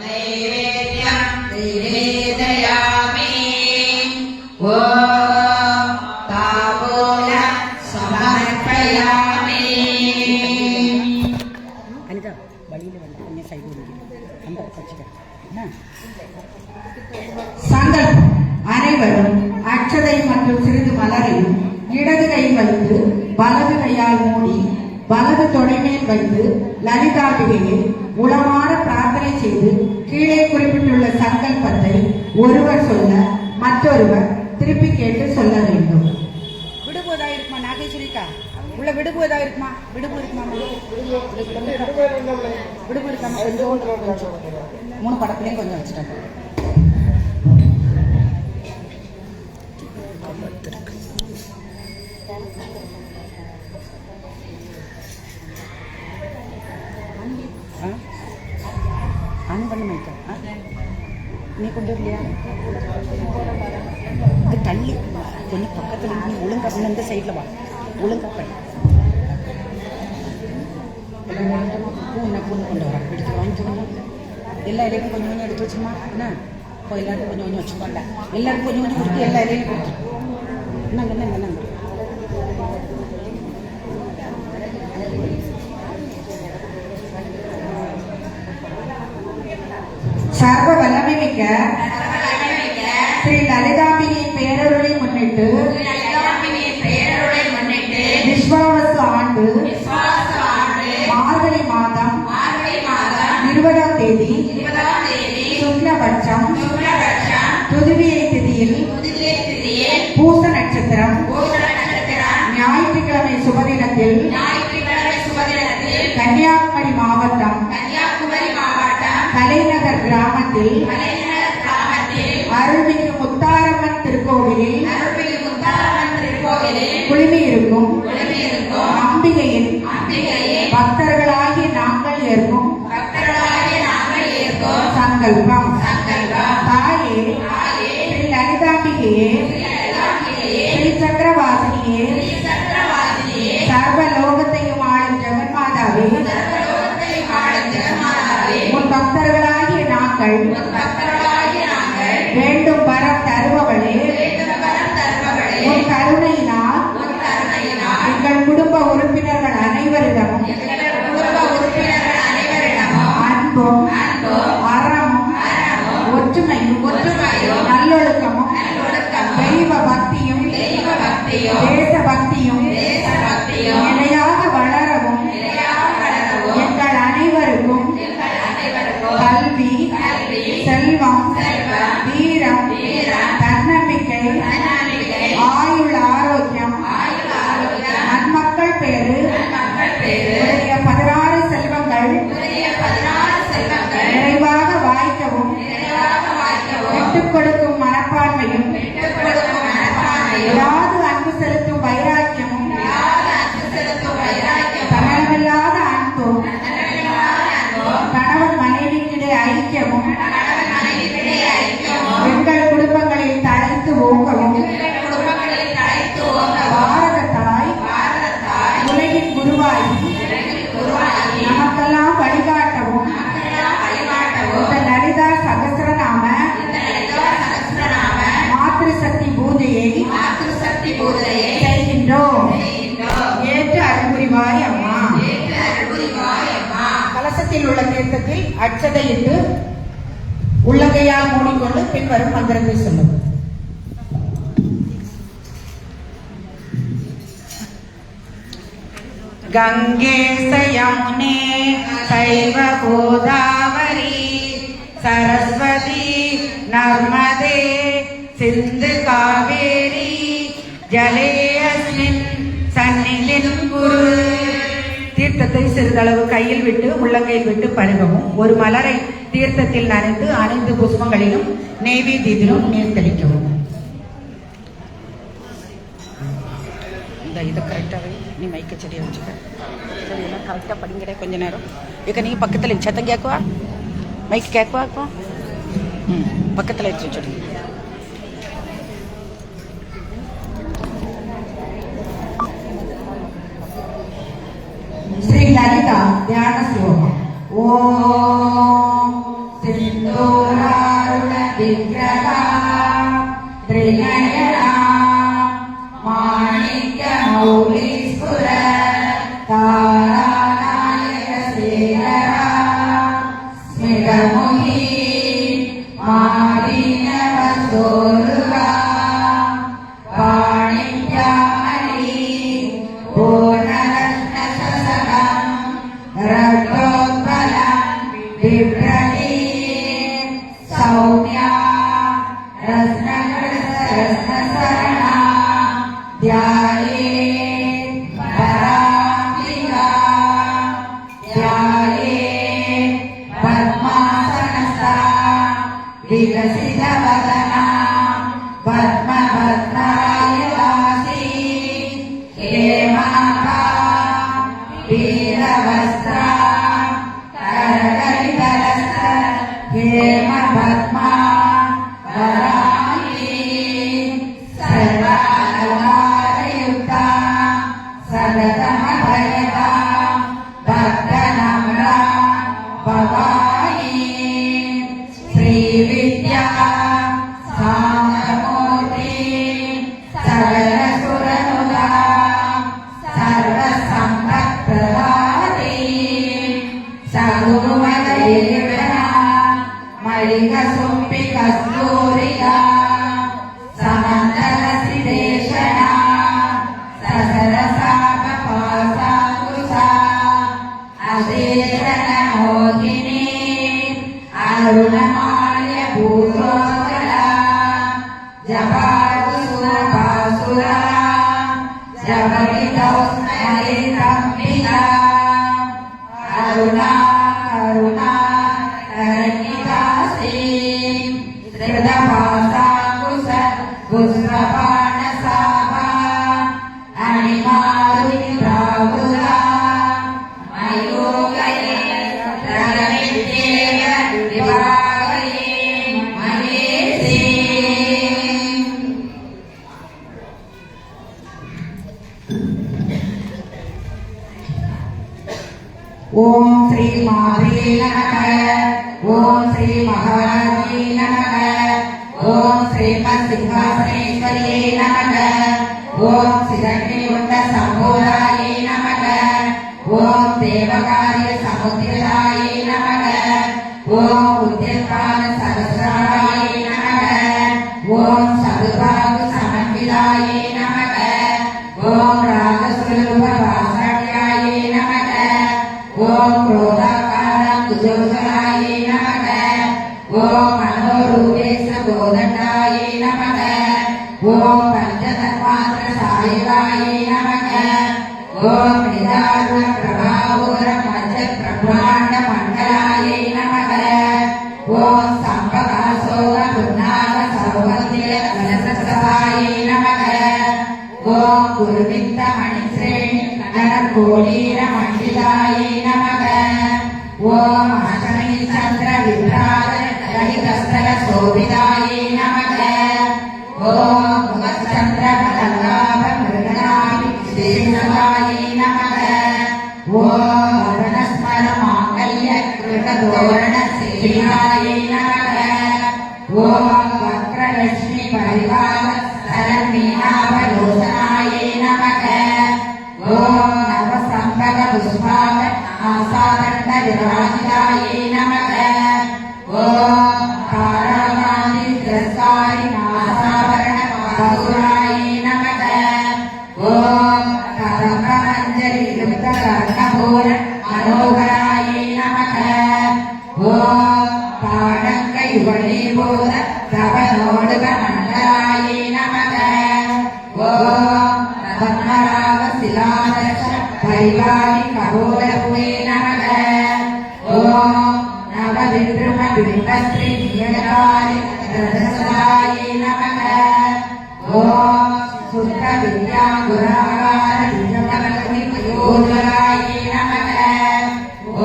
नैवेद्यं निवेदयामि। ॐ ताम्बूलं समर्पयामि। अनिता வழியில வந்து கொஞ்சம் சைடு அந்த பச்சை சங்கல்பம். அனைவரும் அட்சதை மற்றும் சிறிது மலரையும் இடது கை வைத்து வலது கையால் மூடி வலது தொடைமேல் வைத்து லலிதாம்பிகையை உளமாற பிரார்த்தனை செய்து கீழே குறிப்பிட்டுள்ள சங்கல்பத்தை ஒருவர் சொல்ல மற்றொருவர் திருப்பி கேட்டு சொல்ல வேண்டும். விடுபோதா இருக்குமா நாகேஸ்வரிக்கா? உள்ள விடுபோதா இருக்குமா? விடுபோ இருக்குமா? விடுபோ இருக்காமா? கொஞ்சம் 3 படத்துலையும் கொஞ்சம் வச்சுட்டாங்க. ஆன் பண்ண மைக்கா நீ கொண்டு வரலையா? இது தள்ளி கொஞ்சம் பக்கத்தில் நீ ஒழுங்கா இந்த சைடில் வா, ஒழுங்கா பண்ணி பூன்னு கொண்டு வர எடுத்து வாங்கிக்கோங்க. எல்லா இலையும் கொஞ்சம் கொஞ்சம் எடுத்து வச்சுமா என்ன? இப்போ எல்லாருக்கும் கொஞ்சம் கொஞ்சம் வச்சுக்கோண்டா. எல்லாருக்கும் கொஞ்சம் கொஞ்சம் கொடுத்து எல்லா இலையும் கொடுத்து நாங்கள் நாங்கள் சர்வ வல்லமை மிக்க ஸ்ரீ லலிதாம்பிகை பேரருளை முன்னிட்டு விஸ்வாவசு ஆண்டு மார்கழி மாதம் 20ஆம் தேதி சுக்லபட்சம் துதிவியை திதியில் பூச நட்சத்திரம் ஞாயிற்றுக்கிழமை சுபதினத்தில் கன்னியாகுமரி மாவட்டம் தலைநகர் கிராமத்தில் அருள்மிகு முத்தாரம்மன் திருக்கோவிலில் குழுமியிருக்கும் அம்பிகையின் பக்தர்களாகிய நாங்கள் ஏற்கும் சங்கல்பம். தாயே ஸ்ரீ லலிதாம்பிகையே ஸ்ரீ சக்கரவாசினியே சர்வ லோகத்தையும் ஆளும் ஜெகன்மாதாவே உன் பக்தர்களாகிய நாங்கள் வேண்டும் வரம் தருபவளே உன் கருணையினால் எங்கள் குடும்ப உறுப்பினர்கள் அனைவரிடமும் அன்பும் அறமும் ஒற்றுமையும் நல்லொழுக்கமும் தெய்வ பக்தியும் தேச பக்தியும் நிலையாக வளரவும் எங்கள் அனைவருக்கும் கல்வி செல்வம் வீரம் தன்னம்பிக்கை ஆயுள் ஆரோக்கியம் நன்மக்கள் பேரு 16 செல்வங்கள் நிறைவாக வாய்க்கவும் விட்டுக் கொடுக்கும் மனப்பான்மையும் ஏதாவது அன்பு செலுத்தும் வைராக்கியமும் தன்னலமில்லாத அன்பும் கணவன் மனைவிக்கிடையே ஐக்கியமும் எங்கள் குடும்பங்களில் தழைத்து ஓங்கவும் பாரத தாய் உலகின் குருவாகி நமக்கெல்லாம் வழிகாட்டவும் இந்த லலிதா சகஸ்ரநாம மாத்ரு சக்தி பூஜையை செய்கின்றோம். ஏற்று அருள்புரிவாய் அம்மா. கலசத்தில் உள்ள தீர்த்தத்தில் அட்சதையிட்டு உள்ளங்கையால் மூடிக்கொண்டு பின்வரும் மந்திரத்தை சொல்லும். கங்கே யமுனே சைவ கோதாவரி சரஸ்வதி நர்மதே சிந்து காவேரி ஜலே அஸ்மின் சந்நிதின் குரு. தீர்த்தத்தை சிறிதளவு கையில் விட்டு உள்ளங்கையில் விட்டு பருகவும் ஒரு மலரை தீர்த்தத்தில் நனைந்து அனைத்து புஷ்பங்களிலும் நெய்வேத்தியிலும் நீர் தெளிக்கவும். இதை கரெக்டாகவே நீ மைக்க செடியை வச்சுக்க. செடியெல்லாம் கரெக்டாக படிங்கடே கொஞ்ச நேரம். இக்க நீங்கள் பக்கத்தில் சத்தம் கேட்குவா? மைக் கேட்குவா இருக்கும்? பக்கத்தில் வச்சு செடி. ஸ்ரீ லலிதா தியான ஸ்லோகம். ஓம் சிந்தூராருண விக்கிரகா त्रिनयना माणिक्य मौलीस्फुर तारानायक सेनरा स्मितमुखी मारीनवसोरुगा पाणिभ्यामणि पूर्णरत्नशतकं रक्तोत्पलं बिभ्रती सौम्या रत्नसरणा ध्याये पराम्बिका ध्याये पद्मासनस्था विकसितवदना पद्मपद्मायवासी हेमाका वीरवस्त्रा करकलितलस्त्र हेमपद्मा श्रीविद्या सामूर्ति सकलसुरनुदा सर्वसम्पत्प्रदाते सगुरुमदेवना मलिकसुम्पिकस्तूरिका समन्तरसिदेशना ससरसापपासाकुसा अदेशनमोहिनी अरुणमाल्य भूतोत्तरा जपासुरा जपरितौस्मरितम्बिका अरुणा करुणा तरण्यिकासी धृतभासाकुश पुष्पबाणसाभा अणिमारुतिप्रावुला मयोगये रणविद्येव विभागये महेशे ओम श्री माधवे नमः ओम श्री महाराजे नमः ओम श्रीमत्सिंहासनेश्वर्ये नमः ओम श्रीरण्यवृत्त संबोधाये नमः ओम देवकार्य समुद्रदाये नमः ओम उद्यत्पाद सहस्राये नमः ओम सदुभाग समन्विताये नमः ओम रागस्वरूप वासण्याये नमः ओम क्रोधाकार कुजोसराये नमः ओम मनोरूपेश बोधकाये नमः ओम पंचतन्मात्र सायकाये नमः ओम निदारुण प्रभावोर पंच ब्रह्मांड मंडलाये नमः ओम संपकासोग पुन्नाग सौभद्य कलशसभाये नमः ओम गुरुवित्त मणिश्रेणी नरकोलीर मंडिताये नमः ओम अशनि चंद्र विभ्राज रहितस्थल शोभिताये नमः ओम मुखचंद्र कललाभ मृगनाभि शेषवाये नमः ओम वरणस्मर मांगल्य कृततोरण सेनाये नमः ओम वक्रलक्ष्मी परिवार सरन्मीनाभलोचनाये नमः ओम नवसंभव पुष्पाक आसादंड विराजिताये नमः ओम कारागानि तिरस्कारी नासाभरण पादुराये नमः ओम कदम्बमंजरी युक्त कर्णभूर मनोहराये नमः ओम ताडंक युवलीभूत प्रभनोडुग मंडलाये नमः ओम पद्मराग शिलादर्श परिवारि कपोलपुरे नमः ओम नवविद्रुम बिम्बश्री नियतारि रजसदाये नमः ओम शुद्ध विद्या गुरागार विजयलक्ष्मी योजनाये नमः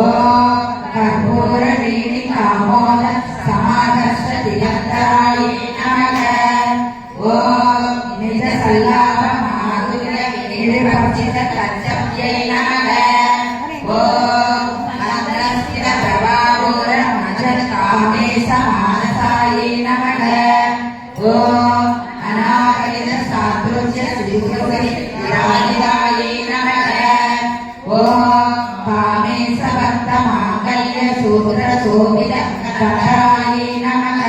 ओम कर्पूर वीणि कामोद समादर्श दिगंतराये नमः ओम निज सल्लाभ माधुर्य निर्भर्जित तच्चव्यै नमः ओम சூத்திர சோபித கடாயை நமக.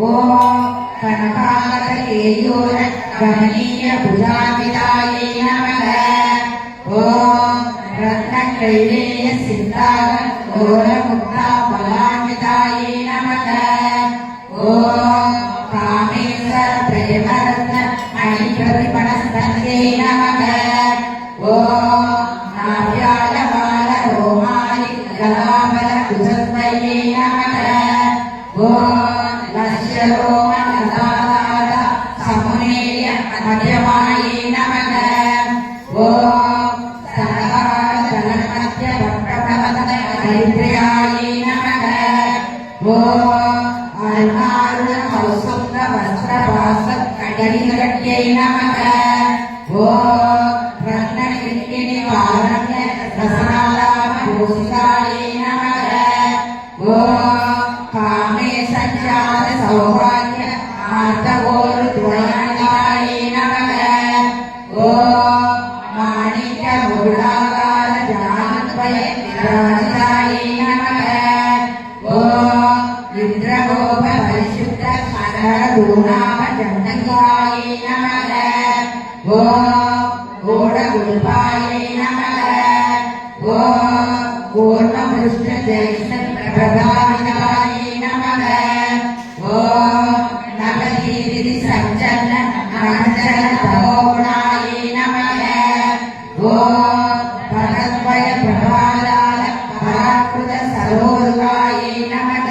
ஓம் கனகாமர கேயூர கமனீய புஜாபிதாயை நமக. ஓம் ரத்ன கைலேய சிந்தார கோலமுக்தா பலாமிதாயை நமக. ஓம் காமேஸ்வர பிரேமரத்ன மணிபிரதிபணஸ்தே நமக. ஓம் நாவ்யால பால ரோமாலி கலாபல குஜத்வயே நமக. ஓம் லக்ஷ்யரோம கதாதார சமுனேய மத்தியமாயே நமக. ஓம் சனகார ஜலமத்ய வக்ரமத ஹரித்ரயாயே நமக. ஓம் அருணாருண கௌசுப்த வஸ்திரவாச கடிகட்யை நமக. ஓம் ரத்ன கிண்கிணி வாரண்ய ரசனாலாப பூசிதாயை நமக. ஓம் காமே சஞ்சார சௌபாகிய ஆர்த்தகோரு துவயாயை நமக. ஓம் மாணிக்க முகுடாகார ஜானத்வய ராஜாயை நமக. ஓம் இந்திரகோப பரிசுத்த சரகுணாம ஜண்டங்காயை நமக. ஓம் கோடகுல்பாயை நமக. ஓம் கூர்மபுஷ்ட ஜெய்சன் பிரபாவிதாயை நமக. ஓம் நவதீதி சஞ்சன்ன அனஞ்சன தமோகுணாயை நமக. ஓம் பரத்வய பிரபாலால பராக்கிருத சரோருகாயை நமக.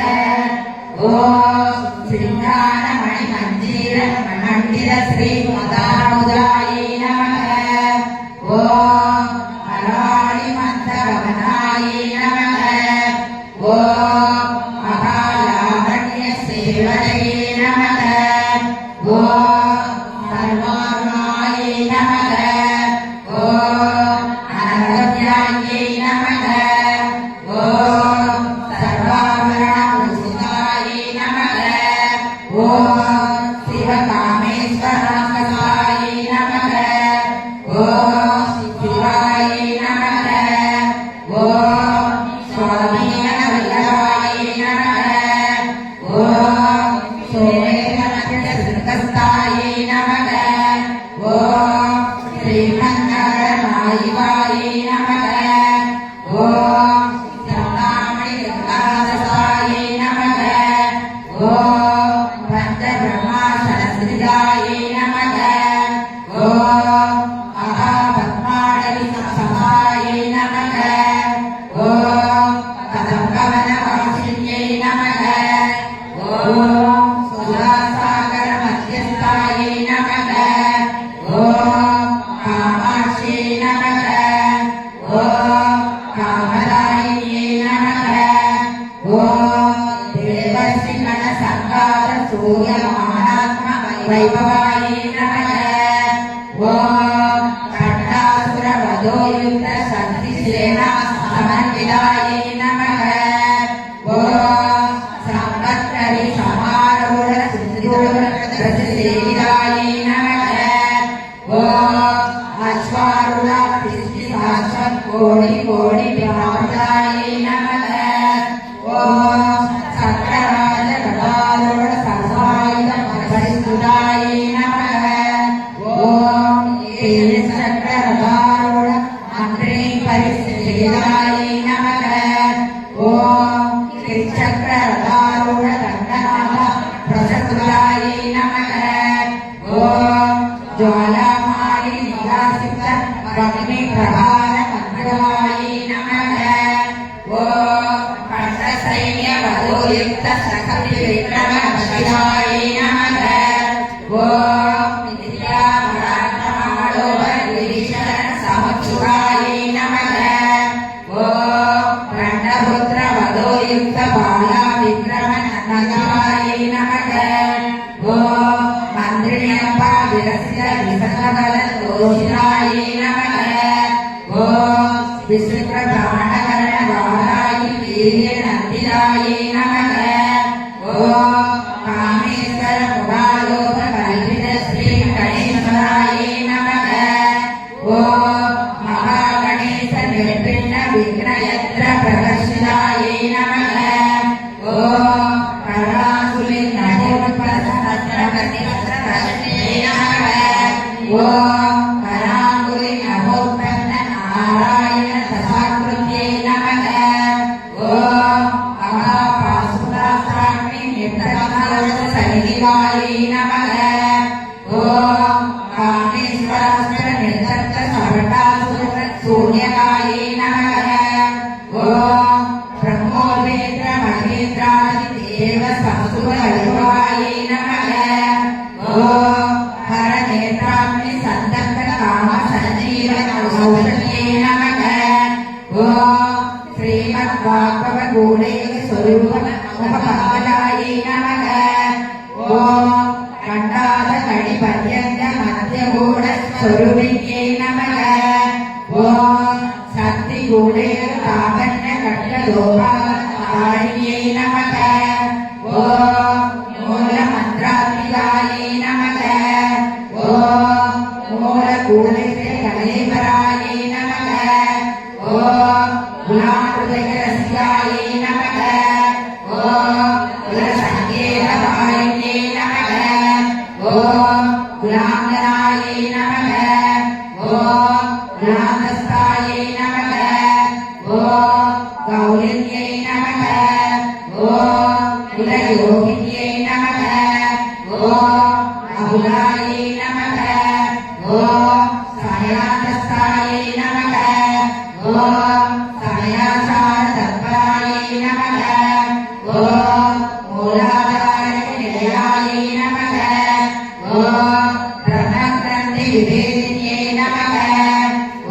ஓம் சிங்கான மணி மஞ்சீர மண்டிர ஸ்ரீ மதாமுதாயை நமக. ஓம் மலாளி மந்தவனாயை நமக. ஓம் மகாலாவண்ய சேவரையே நமக. ஓம் சர்வாருணாயை நமக. ஓம் அனவத்யாயை நமக. ஓம் சர்வாபரண உசிதாயை நமக. ஓம் சிவகாமேஸ்வராங்கசாயை நமக. ஓம் சிவாயை நமக. ஓம் சுவாமீனவல்லபாயை நமக. ஓம் சோமேகனத்ய சிங்கஸ்தாயை நமக. ஓம் ஸ்ரீமங்கரநாயிகாயை நமக. ஓம் சிந்தாமணி கங்காதசாயை நமக. ஓம் பஞ்சபிரம்மாசனஸ்ரிதாயை நமக. ஓம் மகாபத்மாடவி சகாயை நமக. ஓம் கதம்பவனவாசின்யை நமக. ஓம் சுதாசாகர மத்தியஸ்தாயை நமக. ஓம் காமாட்சியை நமக. ஓம் காமதாயினியை நமக. ஓம் தேவஸ்ரீ கண சங்கார சூரிய மகாத்ம வைபவாயை நமக. ஓம் கண்டாசுர வதோயுக்த சக்தி சேனா சமன்விதாயை நமக. ஓம் சம்பத்கரி சமாரோட சிந்தூர பிரதிசேவிதாயை நமக. ஓம் அஸ்வாருண திருஷ்டி சாஸ்வத் கோடி கோடி பிராமதாயை நமக. ஓம் சக்கரராஜ கடாரோட சர்வாயுத பரிசுதாயை நமக. ஓம் சக்கரராரோட மந்திரே பரிசுதாயை நமக. ஓம் சக்கரராரோட கண்டநாத பிரசகுதாயை நமக. ஓம் ஜுவாலாமாலி நிகாசித்த அக்னி பிரகார மந்திராயை நமக. ஓம் பண்டசைன்ய வதோயுக்த சகதி விக்ரம வசிதாயை நமக. ஓம் நித்யா பராக்கிரமாளோப கிரீஷர சமச்சுராயை நமக. ஓம் பண்டபுத்திர வதோயுக்த பாலா விக்ரம நகாயை நமக. ஓம் மந்திரியப்பா விரசித விசகபல தோஷிதாயை நமக. ஓம் விசித்திர பிராணகரண வாராயி வீரிய நந்திதாயை நமக. ஓம் காமேஸ்வர முகாலோக கல்வித ஸ்ரீ கணேஸ்வராயை நமக. ஓம் மகாகணேச நிர்பின்ன விக்னயத்ர பிரகர்ஷிதாயை நமக. அசுரவாயை நமக. ஓம் ஹரநேத்ராக்னி சந்தப்த காம சஞ்சீவ கௌசல்யே நமக. ஓம் ஸ்ரீமத் வாக்பவ கூடேக ஸ்வரூப முகபங்கஜாயை நமக. ஓம் கண்டாத கடி பர்யந்த மத்தியகூட ஸ்வரூபிக்கே நமக. ஓம் சக்தி கூடேக தாபன்ய கட்ட லோகாரியே நமக. ஓம் மூல மந்திராத்மிகாயை நமக. ஓம் மூல கூடேக கணேபராயை நமக. ஓம் குலாமுதகரஸ்யாயை நமக. ஓம் குலசங்கேதவாயினே நமக. ஓம் குலாங்கனாயை நமக. ஓம் குலாந்தஸ்தாயை நமக. ஓம் கௌரண்யை நமக. ஓம் குலயோகின்யை நமக. ஓம் அபுலாயை நமக. ஓம் சமயாந்தஸ்தாயை நமக. ஓம் சமயாசார தத்பராயை நமக. ஓம் மூலாதார நிலையாயை நமக. ஓம் பிரம்மகிரந்தி விவேதினியை நமக.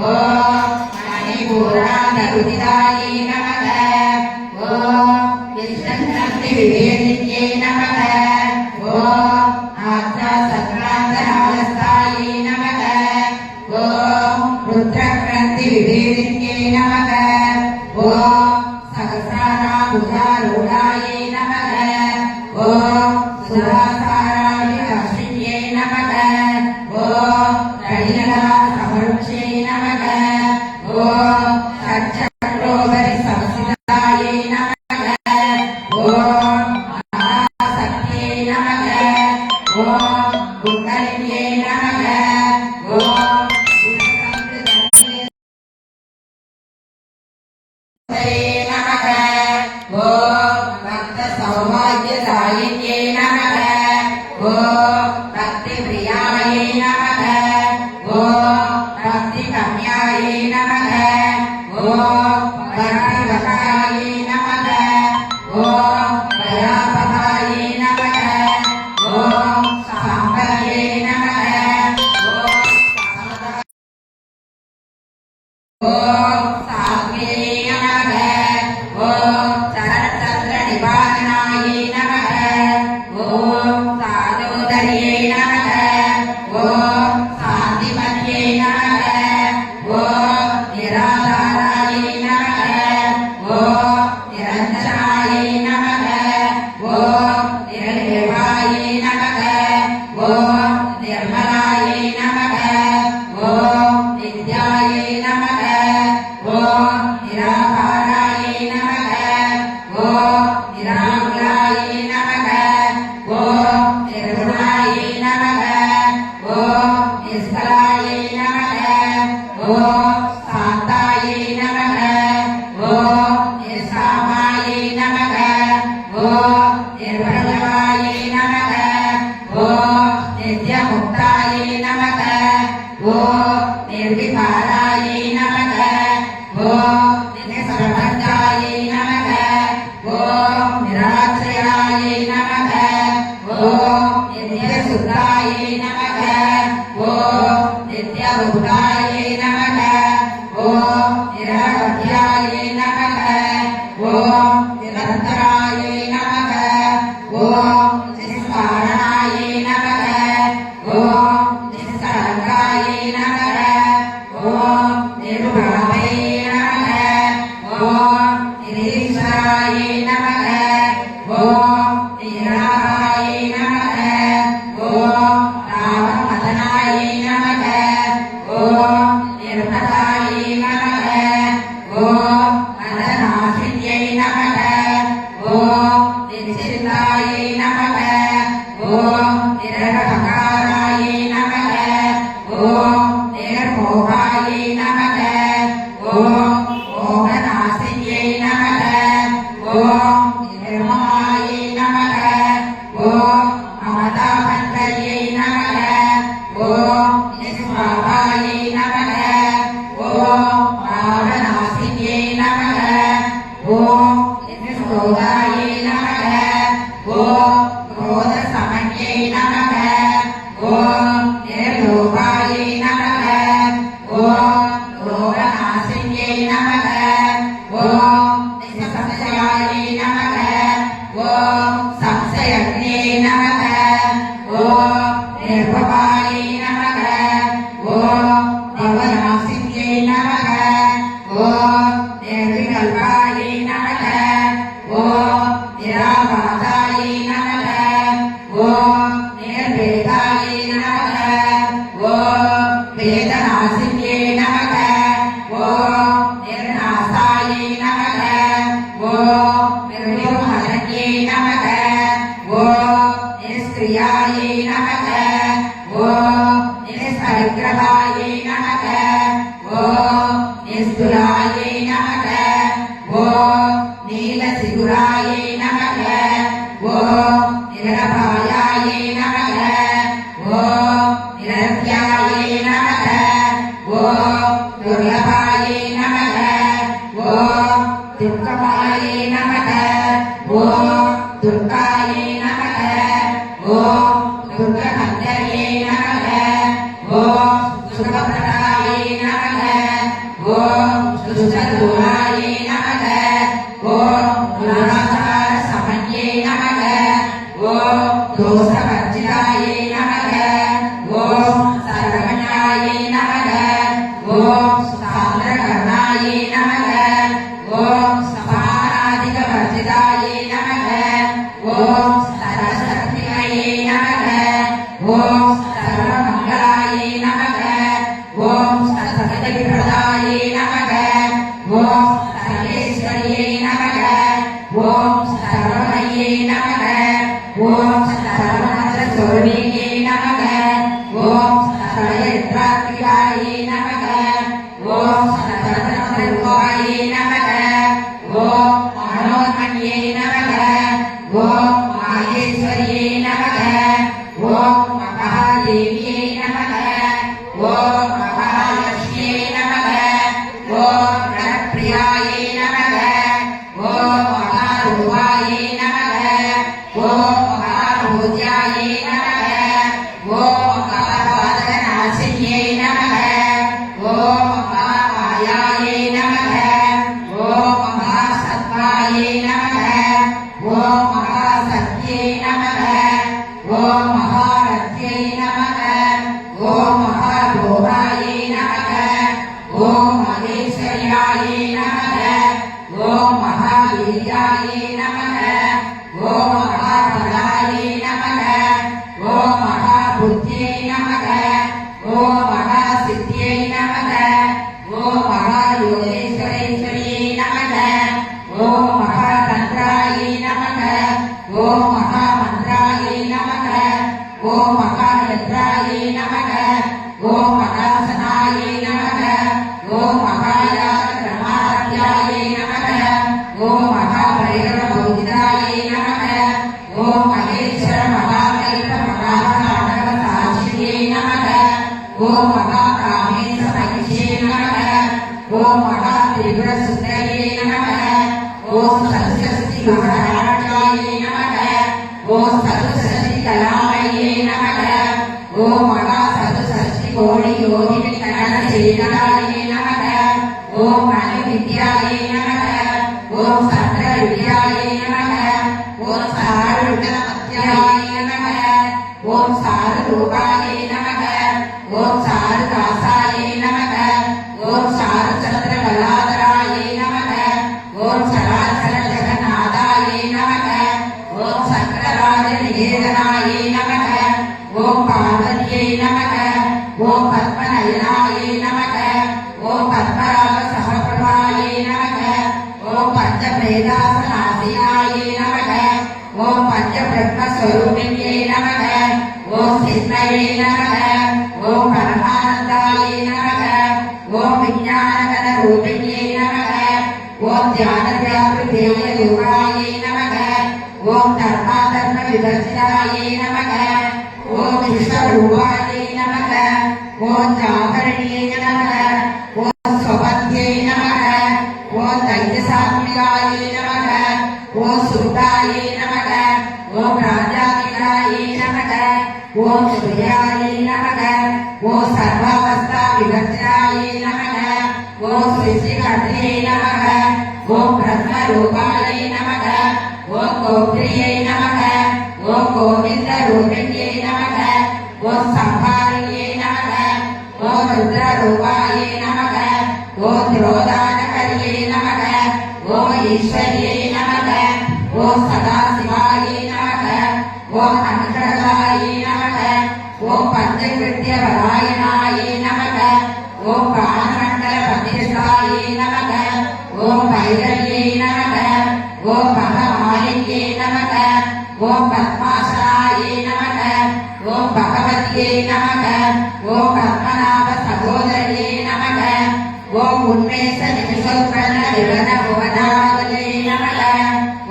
ஓம் மணிபூராந்தருதிதாயை நமக. ஓம் விஷ்ணுகிரந்தி விவேதினியை நமக. ஓம் ஆத்மா சக்ராந்த நாளஸ்தாயை நமக. ஓம் ருத்ரகிரந்தி விவேதினியை நமக. ஓம் சகஸ்ராராபுஜாரூடாயை நமக. ஓம் சுராசாராணி அஸ்வின்யை நமக. ஓம் கைலா சமருட்சை நமக. ஓம் சச்சக்ரோபரி சம்சிதாயை நமக. ஓம் மகாசக்தியை நமக. ஓம் குண்டலினியை நமக. ஓம் நமக. ஓம் பக்த சௌபாகிய சாயின்யை நமக. ஓம் பக்தி பிரியாயை நமக. ஓம் பக்தி கம்யாயை நமக. ஓம் பக்தி வகாயை நமக. ஓம் பயாபகாயை நமக. ஓம் சாம்பல்யை நமக. ஓம் சாத்வியை நமக. ஓம் சரச்சந்திர நிபாதனாயை நமக. ஓம் சாதோதரியை நமக. ஓம் சாந்திமதியை நமக. ஓம் நிராதாராயை நமக. ஓம் நிரஞ்சனாயை நமக. ஓம் நிரநிர்வாயை நமக. ஓம் நிர்மலாயை நமக. ஓம் நித்யாயை நமக. ஓம் நிராகாராயை நமக. ஓம் நிராகுலாயை நமக. ஓம் நிர்குணாயை நமக. ஓம் நிஸ்கலாயை நமக. ஓம் சாந்தாயை நமக. ஓம் நிர்சாமாயை நமக. ஓம் நிர்பலவாயை நமக. ஓம் நித்யமுக்தாயை நமக. ஓம் நிர்விகாராயை நமக. ஓம் நிர்சர்வஜாயை நமக. ஓம் நிராசிரியாயை நமக. ஓம் நித்யசுத்தாயை நமக. ஓம் நித்யபுத்தாயை நமக. ஓம் நிரவத்யாயை நமக. ஓம் நிரந்தராயை நமக. ஓம் நிஸ்காரணாயை நமக. ஓம் நிஸ்கலங்காயை நமக. ஓம் நிருபாவையை நமக. ஓம் நிரீஸ்வராயை நமக. ஓம் நிராகாயை நமக. ஓம் ராமமதனாயை நமக. ஓம் நிர்மதாயை நமக. ஓம் மதநாசின்யை நமக. ஓம் நிச்சிந்தாயை நமக. ஓம் நிரபகாராயை நமக. ஓம் நிர்மோகாயை நமக. ஓம் மோகநாசின்யை நமக. ஓம் நிர்மமாயை நமக. ஓம் மமதாபந்தயை நமக. ஓம் நிஸ்வாபாயை நமக. ஓம் பாவநாசின்யை நமக. ஓம் நிஸ்ரோதாயை நமக. ஓம் ஓம் சம்சயக்னே நமக ஓம் நிர்பவாயை நமக ஓம் பவநாசின்யை நமக ஓம் நிர்விகல்பாயை நமக ஓம் நிராபாதாயை நமக ஓம் நிர்வேதாயை நமக ஓம் வேதநாசின்யை நமக ஓம் நிர்நாசாயை நமக ஓம் நிர்விமலன்யை நமக ஓம் நிஷ்கிரியாயை நமக ஓம் நிஷ்பரிக்கிரகாயை நமக ஓம் நிஸ்துலாயை நமக ஓம் நீலசிகுராயை நமக ஓம் நிரபாயாயை நமக ஓம் நிரத்யாயை நமக ஓம் துர்லபாயை நமக ஓம் துர்கமாயை நமக ஓம் துர்காயை நமக ஓம் துர்கமந்தரியை நமக ஓம் சுகபிரதாயை நமக ஓம் சுசதூராயை நமக ஓம் துராசார சமன்யை நமக ஓம் தோஷவர்ஜிதாயை நமக ஓம் சரவணாயை நமக ஓம் சாந்திரகர்ணாயை நமக ஓம் சமானாதிகவர்ஜிதாயை நமக ஓம் சரஸ்வதியை நமக ஓம் சர்வமங்களாயை நமக ஓம் சரஸ்வதிபிரதாயை நமக ஓம் சர்வேஸ்வரியை நமக ஓம் சர்வமயை நமக ஓம் சர்வமந்திரஸ்வரூபிணியை நமக ஓம் சர்வயத்ராத்ரியாயை நமக ஓம் சர்வதர்மரூபாயை நமக ஓம் மனோன்மணியை நமக ஓம் மாகேஸ்வரியை நமக ஓம் மகாதேவியை நமக ஓம் மகாலட்சுமியை நமக ஓம் ரணப்பிரியாயை நமக ஓம் மகாரூபாயை நமக ஓம் மகாபூஜ்யாயை நமக ஓம் மகாபாதகநாசின்யை நமக ஓம் மகாமாயாயை நமக ஓம் மகாசத்வாயை நமக ஓம் மகாசக்தியை நமக ஓம் மகாரத்யை நமக ஓம் மகாபோகாயை நமக ஓம் மகேஸ்வரியாயை நமக ஓம் மகாவீர்யாயை நமக ஓம் மகாபலாயை நமக ஓம் மகாபுத்தியை நமக ஓம் மகாசித்தியை நமக ஓம் மகாயோகேஸ்வரேஸ்வரியை நமக ஓம் மகாதந்திராயை நமக ஓம் மகாமந்திராயை நமக ஓம் மகாயத்ராயை நமக ஓம் மகாசனாயை நமக ஓம் மகாயாத்ரமாத்யாயை நமக ஓம் மகாபரிகரபௌதிதாயை நமக ஓம் மகேஸ்வர மகாகல்ப மகாநாடக சாட்சியை நமக ஓம் மகாகாமேச மகிஷே நமக ஓம் மகா திரிபுர சுந்தரியை நமக ஓம் சதுசஷ்டி மகாராஜாயை நமக ஓம் சதுசஷ்டி கலாமயே நமக ஓம் மகா சதுசஷ்டி கோடி யோகினி கரண சேனாயை நமக ஓம் மணி வித்யாயை நமக ஓம் சந்திர வித்யாயை நமக ஓம் சாருடமத்யாயை நமக ஓம் சாருரூபாயை நமக ஓம் சாருதாசாயை நமக ஓம் சாருச்சந்திர கலாதராயை நமக ஓம் சராசர ஜெகநாதாயை நமக ஓம் சக்கரராஜ நிகேதனாயை நமக ஓம் பார்வதியை நமக ஓம் பத்மநயனாயை நமக ஓம் பத்மராக சமபிரபாயை நமக ஓம் பஞ்சபிரேதாசனாசீனாயை நமக ஓம் பஞ்சபிரம்மஸ்வரூபிணியை நமக ஓம் சித்மயை நமக ஓம் பரமானந்தாயை நமக ஓம் விஞ்ஞானகன ரூபிணியை நமக ஓம் தியானவியாபிதேய யோகாயை நமக ஓம் தர்மாதர்ம விவர்ஜிதாயை நமக ஓம் விஸ்வரூபாயை நமக ஓம் ஜாகரணியை நமக ஓம் ஸ்வபத்யை நமக ஓம் தைஜசாத்மிகாயை நமக ஓம் சுத்தாயை நமக ஓம் ராஜாதிகாயை நமக ஓம் ஸ்ரீயாயை நமக ஓம் சர்வாவஸ்தா விவர்ஜனாயை நமக ஓம் ஸ்ரீ ஸ்ரீ நமக ஓம் பிரம்ம ரூபாயை நமக ஓம் கோத்ரியை நமக ஓம் கோவிந்த ரூபிணியை நமக ஓம் சம்ஹாரியை நமக ஓம் ருத்ர ரூபாயை நமக ஓம் திரோதானகரியை நமக ஓம் ஈஸ்வரியை நமக ஓம் சதாசிவாயை நமக ஓம் அனுகிரகாயை நமக ஓம் பஞ்சகிருத்திய வராயணாயை நமக ஓம் பிராணமண்டல பதிரசாயை நமக ஓம் பைரவியை நமக ஓம் பகமாலியை நமக ஓம் பத்மாசனாயை நமக ஓம் பகவதியை நமக ஓம் பத்மநாப சகோதரியை நமக ஓம் உன்மேஷ நிமிஷோத்பன்ன விவன புவனாவலியை நமக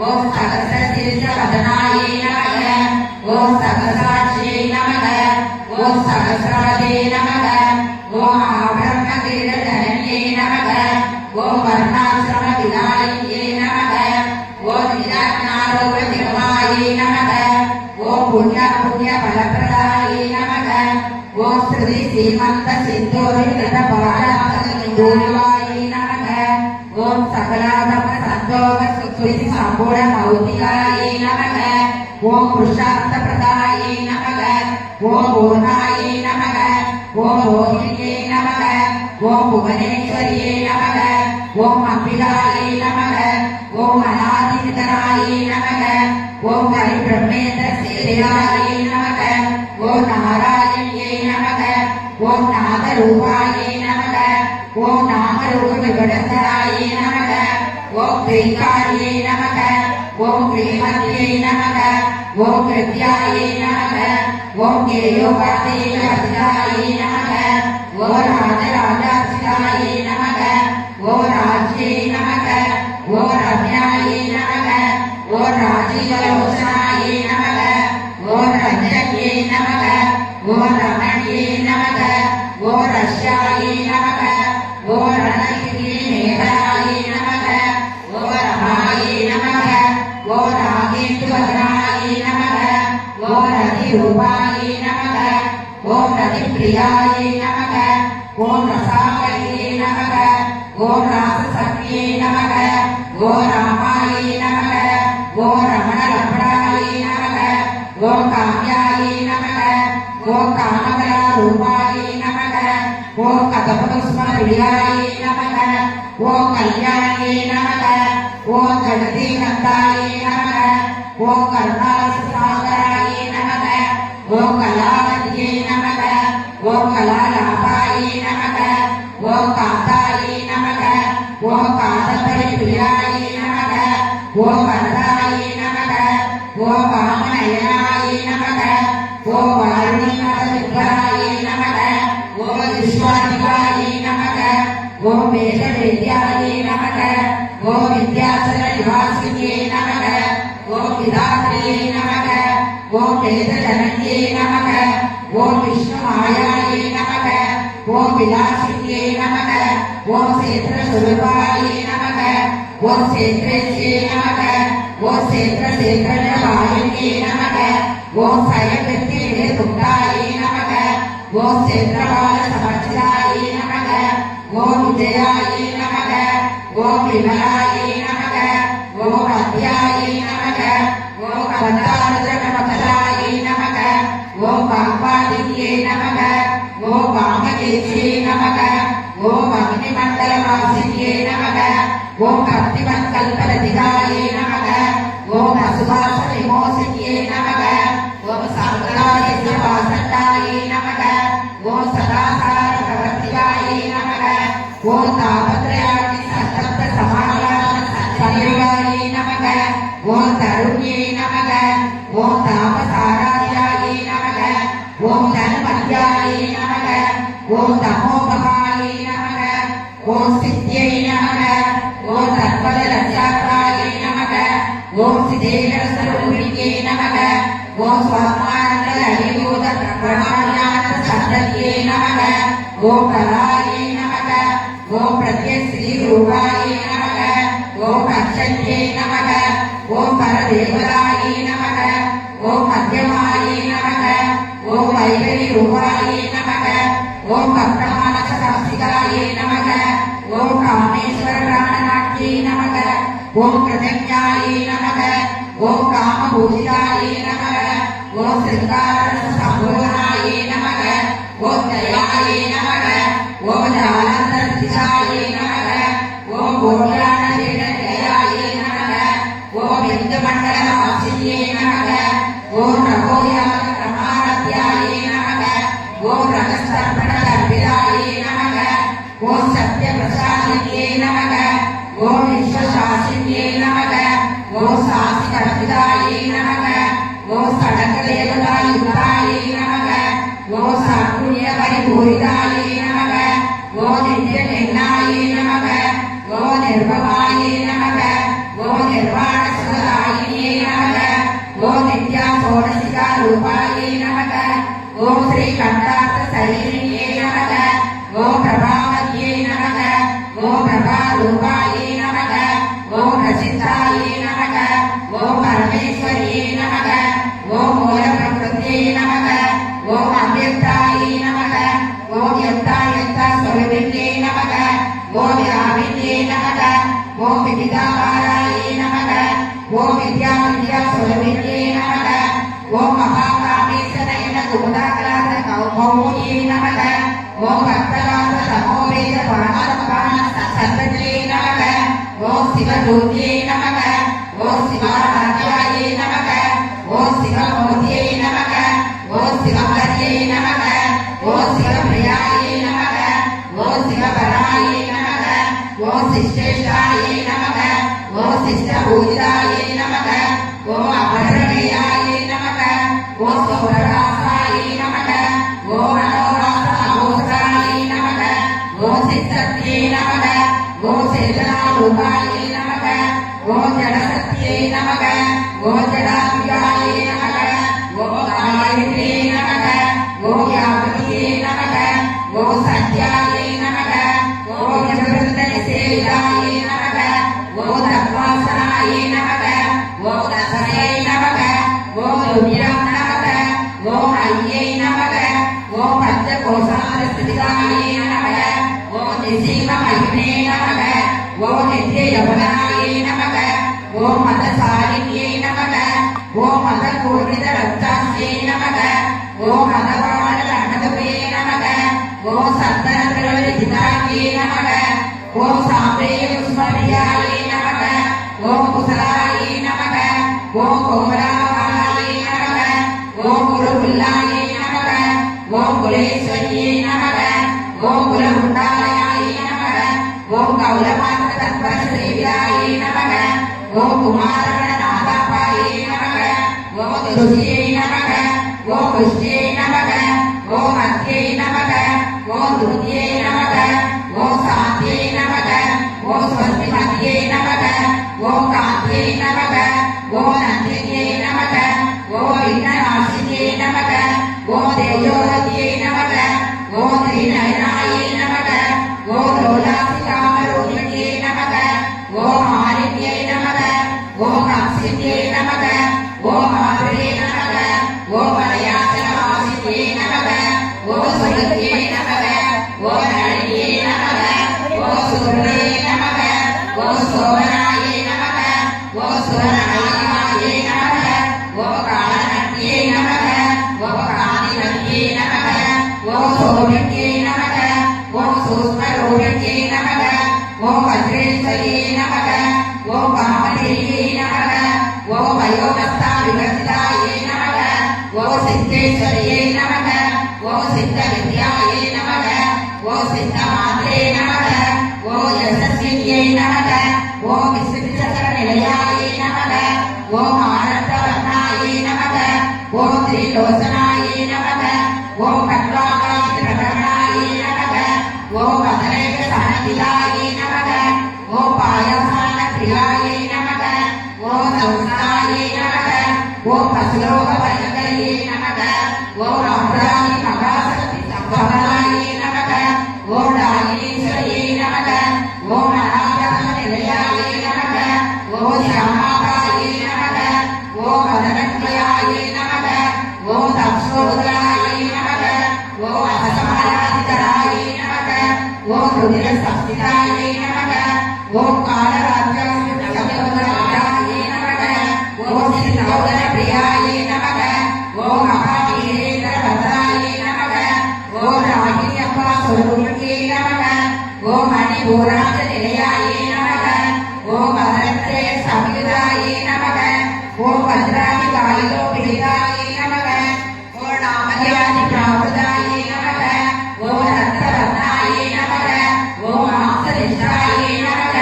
ஓம் சகச சிரிஷ வதனாயை நமக ஓம் சகசாட்சியை நமக ஓம் சகசிராஜை நமக ஓம் ஆபிரம்ம கிரீட ஜனனியை நமக ஓம் வர்ணாசிரம விதாயியை நமக ஓம் நிராஜ்ஞாரோக திரமாயை நமக ஓம் புண்ணிய புண்ணிய பலப்பிரதாயை நமக ஓம் ஸ்ருதி சீமந்த சிந்தோரி கிருத பாராசகோரிவாயை நமக ஓம் சகலாதம சந்தோக சுக்ருதி சம்பூட மௌதிகாயை நமக ஓம் புருஷார்த்த பிரதாயை நமக ஓம் பூர்ணாயை நமக ஓம் ரோஹிணியை நமக ஓம் புவனேஸ்வரியை நமக ஓம் அம்பிகாயை நமக ஓம் அநாதிதராயை நமக ஓம் ஹரி பிரம்மேந்திர சேவியாயை நமக ஓம் நாராயணியை நமக ஓம் நாதரூபாயை நமக ஓம் நாமரூப விகடந்தராயை நமக ஓம் கிரீகாரியை நமக ஓம் கிரீமதியை நமக ஓம் கிருத்யாயை நமக ஓம் கேயோபாதியை அர்ஜாயை நமக ஓம் ராஜராஜாசிதாயை நமக ஓம் ராஜ்யை நமக ஓம் ரம்யாயை நமக ஓம் ராஜீவலோசனாயை நமக ஓம் ரஞ்சன்யை நமக ஓம் ரமணியை நமக ஓம் ரஷ்யாயை நமக ஓம் ரணகிரியை மேகலாயை நமக ஓம் ரமாயை நமக ஓம் ராகேந்துவதனாயை நமக ஓம் ரதிரூபாயை நமக ஓம் ரதிப்பிரியாயை நமக ஓம் ரசாகரியை நமக ஓம் ராசசக்தியை நமக ஓம் ராமாயை நமக ஓம் ரமண ரமணாயை நமக ஓம் காமியாயை நமக ஓம் காமகலா ரூபாயை நமக ஓம் கதபுஷ்ம பிரியாயை நமக ஓம் கல்யாணியை நமக ஓம் ஜகதி கந்தாயை நமக ஓம் கருணாசாகராயை நமக ஓம் கலாவதியை நமக ஓம் கலாலாபாயை நமக ஓம் காந்தாயை நமக ஓம் காதம்பரி பிரியாயை நமக ஓம் வரதாயை நமக ஓம் வாமனயனாயை நமக ஓம் வாருணிநாத வித்வராயை நமக ஓம் விஸ்வாதிகாயை நமக ஓம் வேத வேத்யாயை நமக ஓம் வித்யாசர நிவாசினியை நமக ஓம் விதாத்ரியை நமக ஓம் வேத ஜனனியை நமக ஓம் விஷ்ணு மாயாயை நமக ஓம் விலாசினியை நமக ஓம் சேத்திர சுரூபாயை நமக ஓம் சேத்ரேசியை நமக ஓம் சேத்திர சேத்திர வாயுனியை நமக ஓம் சயகிருத்தி விவேகுப்தாயை நமக ஓம் சேத்திரபால சமர்ச்சிதாயை நமக ஓம் விஜயாயை நமக ஓம் விமலாயை நமக ஓம் அத்யாயை நமக ஓம் கந்தாருத்ரமகலாயை நமக ஓம் பாம்பாதினியை நமக ஓம் வாமகேசியை நமக ஓம் அக்னிமண்டலவாசினியை நமக ஓம் கர்த்திவன் கல்பலதிகாயை நமக ஓம் அசுபாச விமோசினியை நமக ஓம் சங்கராய வாசண்டாயை நமக ஓம் சதாசார பிரவர்த்திகாயை நமக ஓம் தாபத்ரயாணி சத்தப்த சமாதான சமயுகாயை நமக ஓம் தருண்யை நமக ஓம் தாபசாராயாயை நமக ஓம் தன்மத்யாயை நமக ஓம் தமோபகாயை நமக ஓம் சித்தியை நமக ஓம் தற்பத லட்சாக்காயை நமக ஓம் சிதேகர ஸ்வரூபிணியை நமக ஓம் ஸ்வாத்மானந்த அடிபூத பிரமாணியான சந்ததியை நமக ஓம் கலாயை நமக ஓம் பிரத்யஸ்ரீ ரூபாயை நமக ஓம் அச்சன்யை நமக ஓம் பரதேவராயை நமக ஓம் மத்தியமாயை நமக ஓம் வைகரி ரூபாயை நமக ஓம் பக்தமானச சம்சிகாயை நமக ஓம் காமேஸ்வர பிராணநாட்டியை நமக ஓம் கிருதஞாயை நமக ஓம் காம பூஜிதாயே நமக ஓம் சிருங்கார சம்போதாயே நமக ஓம் தயாயே நமக ஓம் ஜாலந்தர திசாயே நமக ஓம் கோட்யான ஜெயஜயாயே நமக ஓம் இந்து மண்டல வாசியே நமக ஓம் ரகோயாக பிரமாரத்யாயே நமக ஓம் ரகஸ்தர்ப்பண கர்ப்பிதாயே நமக ஓம் சத்ய பிரசாதியே நமக ஓம் விஸ்வசாசியே நமக ஓம் சாசி கர்ப்பிதாயே நமக ஓம் சடக தேவதாயுதாயே நமக ஓம் சத்குண்ய பரிபூரிதாயே நமக ஓம் நித்ய நிர்ணாயே நமக ஓம் நிர்பவாயே நமக ஓம் நிர்வாண சுதாயினியே நமக ஓம் நித்யா சோடசிகா ரூபாயே நமக ஓம் ஸ்ரீ கண்டார்த்த சரீரியே நமக ஓம் பிரபாவதியே நமக ஓம் பிரபா ரூபாயே நமக ஓம் பிரசித்தாயே நமக ஓம் பரமேஸ்வரியே நமக ஓம் மூல பிரகிருதியே நமக ஓம் அவ்யக்தாயே நமக ஓம் யத்தா யத்தா ஸ்வரூபிணியே நமக ஓம் யாவின்யே நமக ஓம் விதிதாபாராயே நமக ஓம் வித்யா வித்யா ஸ்வரூபிணியே நமக ஓம் மகாகாமேஸ்வரேன குமுதாகராத கௌமௌயே நமக ஓம் பக்தகாந்த தமோவேத பரமசம்பான சர்வஜே நமக ஓம் சிவஜோதியே நமக ஓம் சிவாராத்யாயே நமக ஓம் சிவமூர்த்தியே நமக ஓம் சிவபரியே நமக ஓம் சிவபிரியாயே நமக ஓம் சிவபராயே நமக ஓம் சிஷ்டேஷாயே நமக ஓம் சிஷ்டபூஜிதாயே நமக ஓம் அபரணேயாயே நமக ஓம் சௌரராசாயே நமக ஓம் மனோராசாயே நமக ஓம் சித்தத்யே நமக ஓம் சேதனாரூபாயே நமக ஓம் ஜடசத்யே நமக ஓம் ஜடாபிகாயே நமக ஓம் காயத்ரியே நமக ஓம் யாவதியே நமக ஓம் சத்யாயே நமக ஓம் யமருந்த நிசேவிதாயே நமக ஓம் தத்வாசனாயே நமக ஓம் தசரே நமக ஓம் துன்யாம் நமக ஓம் ஐயை நமக ஓம் பஞ்சகோசார ஸ்திதாயே நமக ஓம் நிசீம மகிமே நமக ஓம் நித்ய யவனாயே நமக ஓம் மதசாரிண்யே நமக ஓம் மத பூர்ணித ரத்தாஸ்யே நமக ஓம் மதவாண கண்ணதுவே நமக ஓம் சந்தன திரவிதிதாயே நமக ஓம் சாம்பேய புஷ்பரியாயே நமக ஓம் குசலாயே நமக ஓம் கோமலாபாயே நமக ஓம் குருகுல்லாயே நமக ஓம் குலேஸ்வரியே நமக ஓம் குலகுண்டாயாயே நமக ஓம் கௌலமாந்த தத்வர சேவியாயே நமக ஓம் குமாரகண நாதாபாயே நமக ஓம் துருசியே நமக ஓம் புஷ்டியே நமக ஓம் மத்தியே நமக ஓம் துருதியே நமக ஓம் சாந்தியே நமக ஓம் ஸ்வஸ்தி மத்தியே நமக ஓம் காந்தியே நமக ஓம் நந்தியே நமக ஓம் விண்ணநாசினியே நமக ஓம் தேஜோரதியே நமக ஓம் ஸ்ரீநயனாயே நமக ஓம் லோலாசிகாமரூபிணியே நமக ஓம் ஆரிண்யே நமக ஓம் அக்ஷிண்யே நமக ஓம் ஆரியே நமக ஓம் மலையாச்சலவாசியே நமக ஓம் சுரத்தியே நமக ஓம் நளினியே நமக ஓம் சுரே நமக ஓம் சோமனாயே நமக ஓம் சுரநாயிகாயே நமக ஓம் காலநட்டியே நமக ஓம் காந்திமதியே நமக ஓம் சோமியே நமக ஓம் சூஸ்மரூபியே நமக ஓம் வஜ்ரேஸ்வரியே நமக ஓம் காமதேவியே நமக ஓம் வயோமஸ்தா விவர்த்திதாயே நமக ஓம் சித்தேஸ்வரியே நமக ஓம் சித்த வித்யாயே நமக ஓம் சித்த மாத்ரே நமக ஓம் யசஸ்வினியே நமக ஓம் விசுவிச்சக்கர நிலையாயே நமக ஓம் ஆனந்தவர்ணாயே நமக ஓம் திரிலோசனாயே நமக ஓம் கட்வாகாய பிரகரணாயே நமக ஓம் வதனேக சனதிதாயே நமக ஓம் பாயசான பிரியாயே நமக ஓம் சௌசாயே நமக ஓம் பசுலோக பயங்கரியே நமக ஓம் அம்ராணி மகாசக்தி சம்பவனாயே நமக ஓம் ராகினீஸ்வரியே நமக ஓம் அநாகரம நிலையாயே நமக ஓம் ஷாமாபாயே நமக ஓம் வதனத்வயாயே நமக ஓம் தப்சோதராயே நமக ஓம் அசமாராதிதராயே நமக ஓம் ருதிர சப்திதாயே நமக ஓம் காலராஜ்யம் சமயோதராயே நமக ஓம் प्रियाये नमः ओम महावीरेन्द्र भद्राये नमः ओम रागिन्यप्पा स्वरूपिणे नमः ओम मणिपूराज निलयाये नमः ओम भद्रत्रे संयुधाये नमः ओम भद्राणि कालिलो पीडाये नमः ओम नामयानि प्रावृताये नमः ओम रक्तवर्णाये नमः ओम मांसनिष्ठाये नमः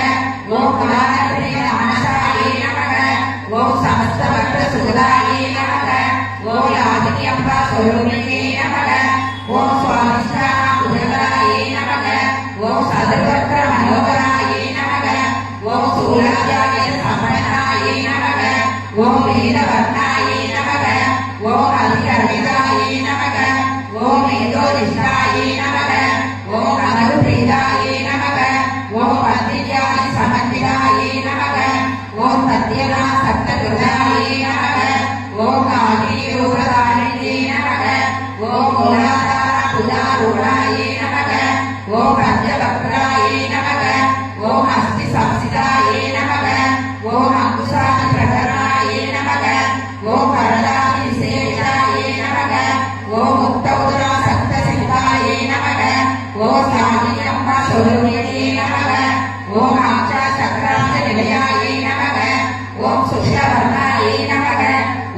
ओम कुलानप्रिय मानसाये नमः ओम समस्त भक्त सुखदाये नमः ओम रागिन्यप्पा स्वरूपिणे नमः ओम स्वादिष्ठान कुशलाये नमः ओम सदवक्र मनोहराये नमः ओम सूर्याय समनाये नमः ओम वीरवर्णाये नमः ओम हरिहरविदाये नमः ओम मेधोनिष्ठाये नमः ओम अमरुप्रीदाये नमः ओम पत्रियाय समन्विताये नमः ओम तद्यना सप्तदुर्गाये नमः ओम कालीरूपधारिणे नमः ओम मूलाधार पूजारूढाये नमः ओम पंचवक्त्राये नमः ओम अस्ति संस्थिताये नमः ओम अंकुशानि प्रकरणाये नमः ओम परदानि सेविताये नमः ओम मुक्तौदरा सप्तसिद्धाये नमः ओम साधियम्मा स्वरूपिणे नमः ओम आचा चक्रांत निलयाये नमः ओम शुक्लवर्णाये नमः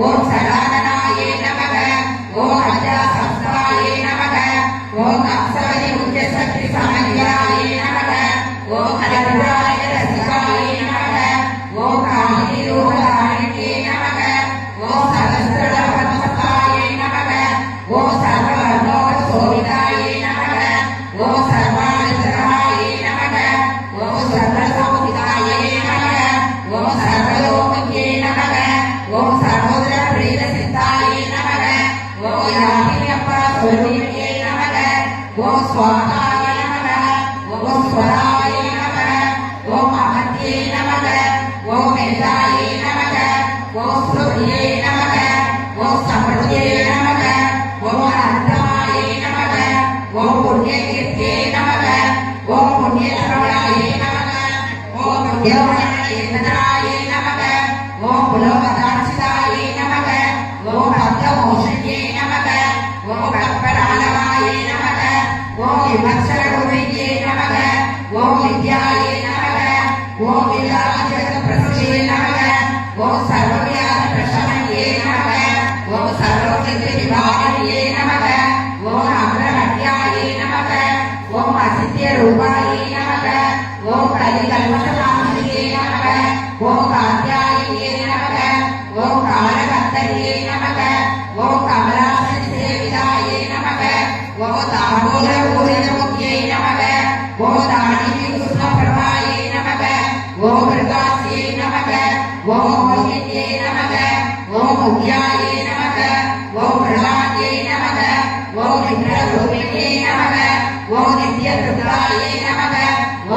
ओम सदाननाये नमः ओम अजा संस्थाये नमः ओम अप्सवनि मुख्यशक्ति समन्वयाये नमः ओम हरिपुराय रसिकाये नमः ओम कालीरूपधारिणे नमः ओम सहस्रदलपद्मस्थाये नमः ओम सर्ववर्णोपशोभिताये नमः ओम सर्वाणितराये नमः ओम सर्वसंस्थिताये नमः ओम सर्वलोकज्ञे नमः ओम सर्वोदरप्रीतसिद्धाये नमः ओम यामिन्यप्पा स्वरूपिणे नमः ओम स्वाहाय नमः ओम स्वराय नमः ओम अमर्त्ये नमः ओम मेधाये नमः ओम सुभ्ये नमः ओम समृद्धये नमः ओम अनन्तमाये नमः ओम पुण्यकीर्त्ये नमः ओम पुण्यश्रवणाय नमः ओम पुण्यवर्णनेन्द्राय नमः ओम पुलोपदार्शिताय नमः ओम भक्तमोषण्ये नमः ओम कल्पनालवाय नमः ओम विमर्शनगुरुवे नमः ओम विद्याये नमः ओम विद्याजगत्प्रसवे नमः ओम सर्वव्याधिप्रशमये नमः ओम सर्वसिद्धिविभागिने नमः ओम अग्रहत्याये नमः ओम असिद्ध्यरूपाये नमः ओम कलिकल्मषनाशिने नमः ओम कात्यायने नमः ओम कालकर्तये नमः ओम कमलासनसेविताये नमः ओम ताम्बूलपूरितमुख्ये नमः ओम दाढीकृष्णप्रभाये नमः ओम मृगास्ये नमः ओम मोहिन्ये नमः ओम मुख्याये नमः ओम प्रह्लाद्ये नमः ओम विग्रहरूपिणे नमः ओम नित्यतृप्ताये नमः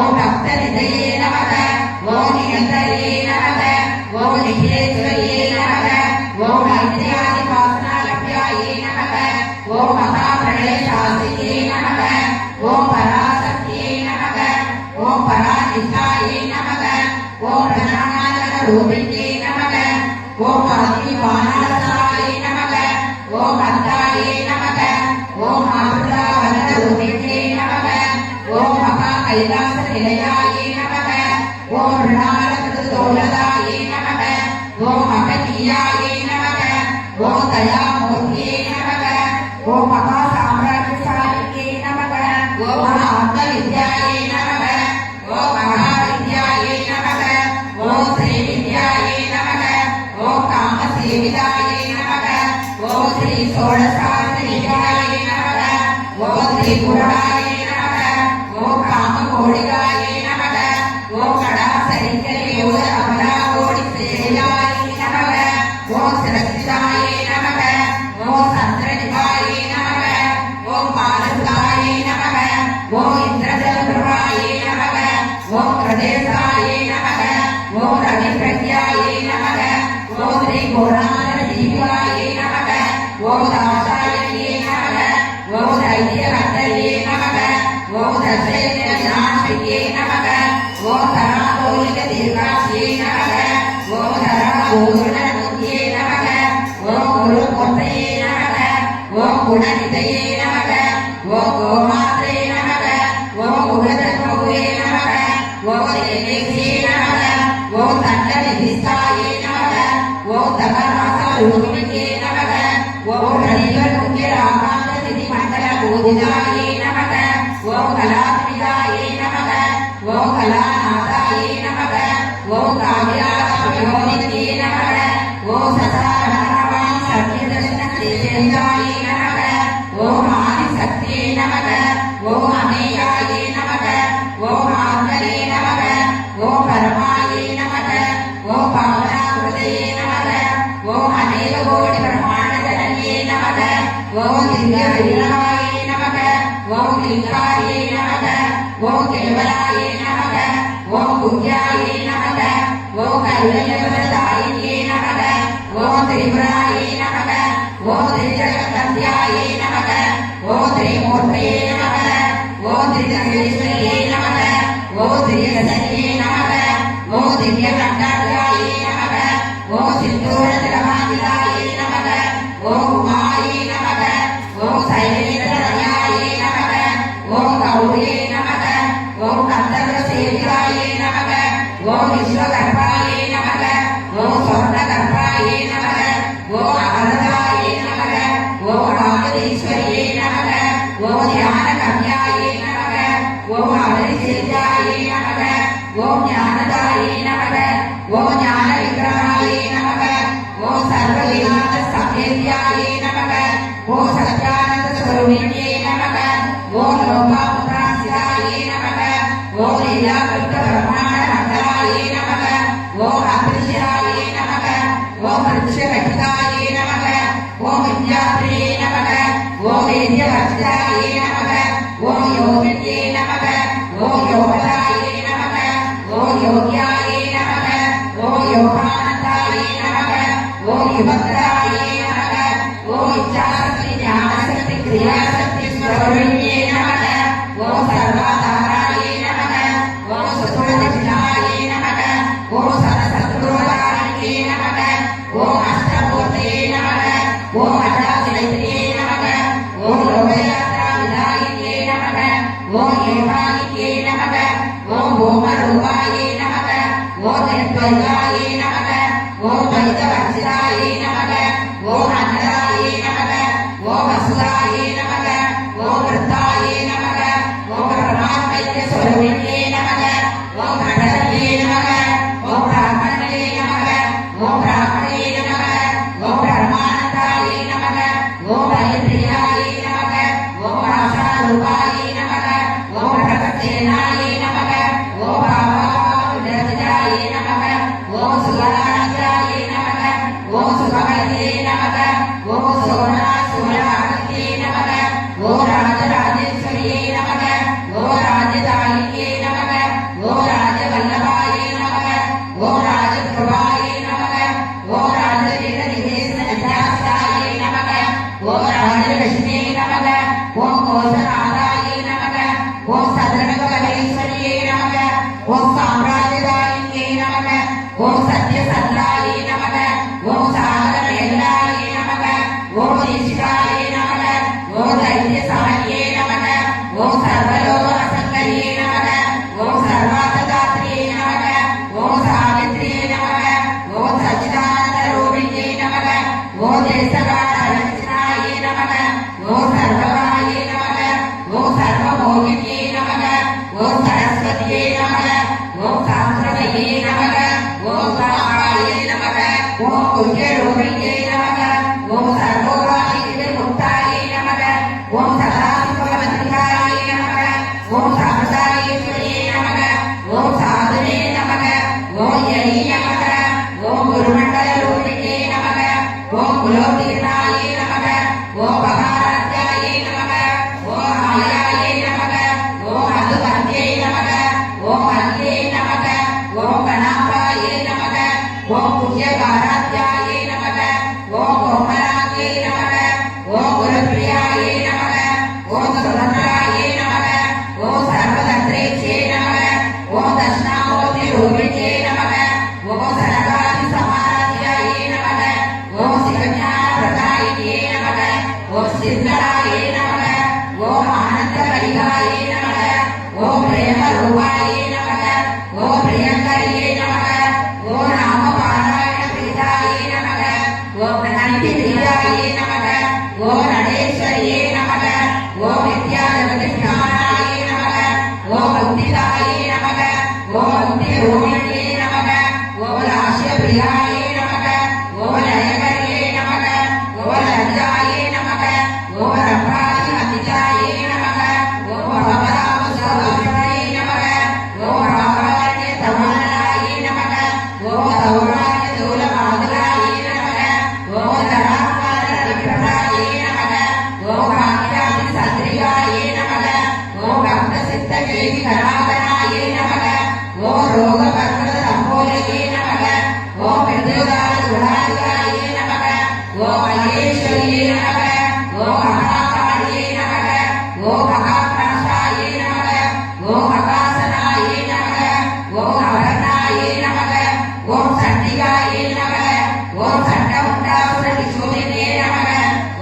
ओम भक्तनिधये नमः ओम नियन्तये नमः ओम निखिलेश्वर्ये नमः ओम मैत्र्यादिवासनालभ्याये नमः ओम महाप्रलयशासिने नमः ओम पराशक्त्यै नमः ओम परानिष्ठाये नमः ओम प्रणानादरूपिणे नमः ओम आदिवानालसाय नमः ओम अन्ताये नमः ओम आमृतावनरूपिणे नमः ओम महाकैलासनिलयाये नमः ओम मृणालकृतोलदाये नमः ओम महनीयाये नमः ओम दयामूर्त्यै नमः ओम महासाम्राज्यशालिने नमः ओम आत्मविद्याये नमः ओम महाविद्याये नमः ओम श्रीविद्याये नमः ओम कामसेविताये नमः ओम श्री षोडशास्त्रिविद्याये नमः ओम त्रिपुराये नमः ओम कामकोटिकाये नमः ओम कडासरिकयोगकमलाकोटिसेविताये नमः ओम सरस्वताये नमः ओम सन्द्रनिभाये नमः ओम पालसुताये नमः ओम इन्द्रजलप्रभाये नमः ओम प्रदेशाये नमः ओम रविप्रज्ञाये नमः ओम श्रीगोणानदीपाये नमः ओम दासाये नमः ओम दैत्यहतये नमः ओम दशैत्यनाशिये नमः ओम धरातोलिकदीर्घास्ये नमः ओम धराभूषणमुद्ये नमः குணநிதையே நமக ஓம் கோமாத்ரே நமக ஓம் குணதன்மகுவே நமக ஓம் தேவேசே நமக ஓம் தண்டநிதிஸ்தாயே நமக ஓம் தகராசரூபிணியே நமக ஓம் ரணிகர்முக்கிய ராமாந்த நிதி மண்டல பூஜிதாயே நமக ஓம் கலாத்மிகாயே நமக ஓம் கலாநாதாயே நமக ஓம் காவ்யாகாவியோனித்யே நமக ஓம் சசாரணவாணி சத்யதர்ஷன தேஜேந்திராயே நமக ஓம் ஆதிசக்தியே நமக ஓம் அமேயாயே நமக ஓம் ஆத்மனே நமக ஓம் பரமாயே நமக ஓம் பாவனாகிருதயே நமக ஓம் அநேக கோடி பிரம்மாண்ட ஜனனியே நமக ஓம் திவ்ய விக்கிரகாயே நமக ஓம் லிங்காயே நமக ஓம் கேவலாயே நமக ஓம் புண்ணியாயே நமக ஓம் கல்யாணதாயினியே நமக ஓம் திரிபுராயே நமக ஓம் திரிஜகத்யாயே நமக ஓம் திரிமூர்த்தியே நமக ஓம் திரிஜகேஸ்வரியே நமக ஓம் திரியசனியே நமக ஓம் திவ்ய கண்டாயாயே நமக ஓம் சிந்தூர திரமாதிராயே நமக ஓம் உமாயே நமக ஓம் சைலேந்திரயாயே நமக ஓம் கௌரியே நமக ஓம் கந்தர்வ சேவிகாயே நமக ஓம் விஸ்வகர்ப்பாயே நமக ஓம் சொர்ணகர்ப்பாயே நமக ஓம் அகரதாயே நமக ஓம் ராமதீஸ்வரியே நமக ஓம் ஞான கம்யாயே நமக ஓம் அவரிசேஜாயே நமக ஓம் ஞானதாயே நமக ஓம் ஞான விக்கிரகாயே நமக ஓம் சர்வவேதாந்த சமேத்யாயே நமக ஓம் சத்யானந்த ஸ்வரூபிணியே நமக ஓம் லோகாமுத்ராசிதாயே நமக ஓம் லீலாபுத்த பிரம்மாண்ட மண்டலாயே நமக ஓம் அத்ரிஷாயே நமக ஓம் விருட்சகட்டிகாயே நமக ஓம் வித்யாத்ரியே நமக ஓம் வேத்யவர்ஷிதாயே நமக ஓம் யோகின்யே நமக ஓம் யோகதாயே நமக ஓம் யோகியாயே நமக ஓம் யோகானந்தாயே நமக ஓம் யுபத்ராயே நமக ஓம் இச்சாசக்தி ஞானசக்தி கிரியாசக்தி ஸ்வரூபிணியே நமக ஓம் சர்வாதாராயே நமக ஓம் சுசுரதிஷ்டாயே நமக ஓம் சதசத்ருவதாரிணியே நமக ஓம் அஷ்டமூர்த்தியே நமக ஓம் அஜாசிலைத்ரியே நமக ஓம் லோகயாத்ரா விதாயினியே நமக ஓம் ஏகாயினியே நமக ஓம் ஓமரூபாயே நமக ஓம் நிர்த்வைதாயே நமக ஓம் வைதவர்ஷிதாயே நமக ஓம் அன்னதாயே நமக ஓம் வசுதாயே நமக ஓம் விருத்தாயே நமக ஓம் பிரமாத்மைத்ய ஸ்வரூபிணியே நமக ஓம் கடலே நமக ஓம் பிராமணனே நமக ஓம் பிராமணே நமக ஓம் பிரமானந்தாயே நமக ஓம் பரிப்ரியாயே நமக ஓம் ஆசாரூபாயே நமக ஓம் பிரகத்தேனாயே நமக ஓம் பாவாவிரஜாயே நமக ஓம் சுகராஜாயே நமக ஓம் சுபகலே நமக ஓம் சோனாசுராகத்யே நமக ஓம் ராஜராஜேஸ்வரியே நமக ஓம் ராஜதாயினியே நமக ஓம் ராஜவல்லபாயே நமக ஓம் ராஜகிருபாயே நமக ஓம் ராஜவீரநிகேசனஜாஸ்தாயே நமக ஓம் ராஜலட்சுமியே நமக ஓம் கோசநாதாயே நமக ஓம் சதரணகவலேஸ்வரியே நமக ஓம் சாம்ராஜ்யதாயினியே நமக ஓம் சத்யசந்தாயே நமக ஓம் சாகரமேகலாயே நமக ஓம் ஈஷிகாயே நமக ஓம் தைரியசாலியே நமக ஓம் சர்வலோகவசங்கரியே நமக ஓம் சர்வார்த்ததாத்ரியே நமக ஓம் சாவித்ரியே நமக ஓம் சச்சிதானந்தரூபிணியே நமக ஓம் தேசகாரரட்சணாயே நமக ஓம் சர்வகாயே நமக ஓம் சர்வமோகினியே நமக ஓம் சரஸ்வதியே நமக ஓம் சாஸ்திரமயே நமக ஓம் காமாயே நமக ஓம் புண்ணியரூபிணியே நமக ஓம் சர்வோகாதிகிரி முக்தாயே நமக ஓம் சதாசிவமந்திகாயே நமக ஓம் சமதாயேஸ்வரியே நமக ஓம் சாதுவே நமக ஓம் யரி நமக ஓம் குருமண்டல ரூபிணியே நமக ஓம் குலோதீர்ணாயே நமக ஓம் பகாராத்யாயே நமக ஓம் மாயாயே நமக ஓம் மதுவந்தியே நமக ஓம் வந்தியே நமக ஓம் கணாபாயே நமக ஓம் புண்ணியகாராத்யாயே நமக ரூபாயே நமக ஓம் பிரியங்கரியே நமக ஓம் நாம பாராயண பிரியாயே நமக ஓம் நந்தி பிரியாயே நமக ஓம் நடேஸ்வரியே நமக ஓம் வித்யாதபதி ஞானாயே நமக ஓம் முக்திதாயே நமக ஓம் முக்தி ரூபிணியே நமக ஓம் ராசிய பிரியாயே நமக ஓம் லயகரியே நமக ஓம் லஜ்ஜாயே நமக ஓம் ரம்பாதி அதிஜாயே நமக ஓம் பவராம சௌராயே நமக ஓம் ராமாய தமனாயே நமக ஓம் தௌராய தூல மாதுலாயே நமக ஓம் தராகார விப்ரதாயே நமக ஓம் ராக்யாதி சத்ரியாயே நமக ஓம் பக்த சித்த கேதி கராதனாயே நமக ஓம் ரோக பர்வத சம்போலையே நமக ஓம் விருதுதார குணாதிகாயே நமக ஓம் மகேஸ்வரியே நமக ஓம் மகாகாளியே நமக ஓம் மகாபிராசாயே நமக ஓம் மகாசனாயே நமக ஓம் அபர்ணாயே நமக ஓம் சண்டிகாயே நமக ஓம் சண்டமுண்டாசுர விசோதினே நமக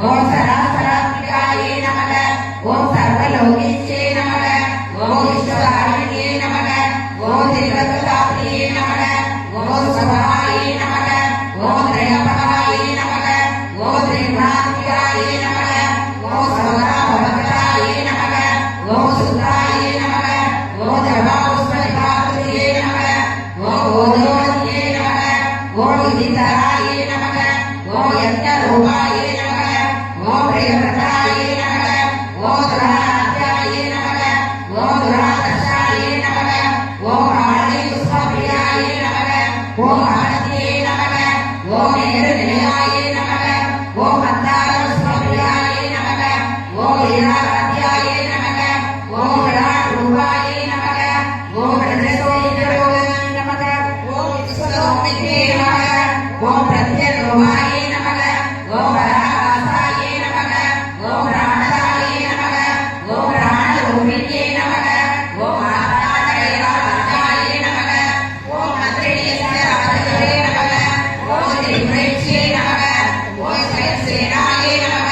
ஓம் சராசராத்மிகாயே நமக ஓம் சர்வலோகீச்சே நமக ஓம் விஸ்வதாரிணியே நமக ஓம் திரிவத்தாப்தியே நமக ஓம் சபாயே நமக ஓம் திரையபகாயே நமக ஓம் திரிகுணாத்மிகாயே நமக ஓம் சவரா பவகடாயே நமக ஓம் சுத்தாயே நமக ஓம் ஜபாபுஷ்பனிகாபதியே நமக ஓம் ஓதோதியே நமக ஓம் விதிதராயே நமக ஓம் யஜ்ஞரூபாயே நமக ஓம் பிரியவ்ரதாயே நமக ஓம் துராத்யாயே நமக ஓம் துராதர்ஷாயே நமக ஓம் ஆனதி புஷ்பபிரியாயே நமக ஓம் ஆனதியே நமக ஓம் நிலையாயே நமக ஓம் மந்தார புஷ்பபிரியாயே நமக ஓம் வீராராத்யாயே நமக ஓம் விராட் ரூபாயே நமக ஓம் பிரதசோயிதரோகாய நமக ஓம் விஸ்வதோமிகே நமக ஓம் பிரத்யரூபாயே நமக ஓம் வராகாசாயே நமக ஓம் பிராணதாயே நமக ஓம் பிராணரூபிணியே நமக ஓம் ஆத்மாதேவாத்யாயே நமக ஓம் மந்திரேஸ்வர ராஜகரே நமக ஓம் திரிபுரேட்சே நமக ஓம் ஸ்ரீசேனாயே நமக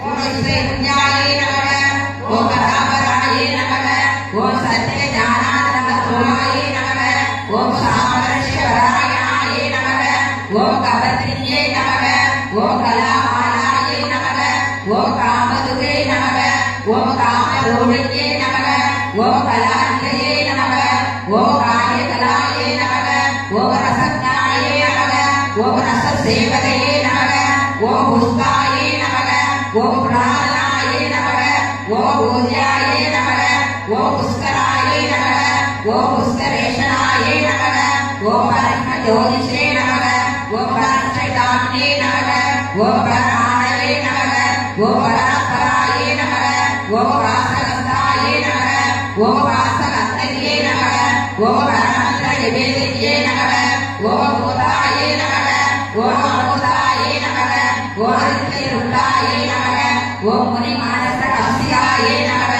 ஓம் ஸ்ரீபுண்யாயே நமக ஓம் பராபராயே நமக ஓம் சத்ய ஞானானந்தமத்ரோயாயே நமக ஓம் சாமரஸ்யவராயாயே நமக ஓம் கவத்ரியே நமக ஓம் கலாமாலாயே நமக ஓம் காமதுகே நமக ஓம் காமரூபிணியே நமக ஓம் கலாநிலையே நமக ஓம் காயகலாயே நமக ஓம் ரசஞாயே நமக ஓம் ரசசேவகையே நமக ஓம் புஷ்பாயே நமக ஓம் பிராணாயே நமக ஓம் பூஜ்யாயே நமக ஓம் புஷ்கராயே நமக ஓம் புஷ்கரேஷனாயே நமக ஓம் பரம ஜோதிஷே நமக ஓம் பரமதாம்னே நமக ஓம் பரமாணவே நமக ஓம் பராத்பராயே நமக ஓம் வாசகஸ்தாயே நமக ஓம் வாசகந்தரியே நமக ஓம் பரமந்திர நிவேதியே நமக ஓம் பூதாயே நமக ஓம் அமுதாயே நமக ஓம் அரித்திருண்டாயே நமக ஓம் முனிமானச கம்சியாயே நமக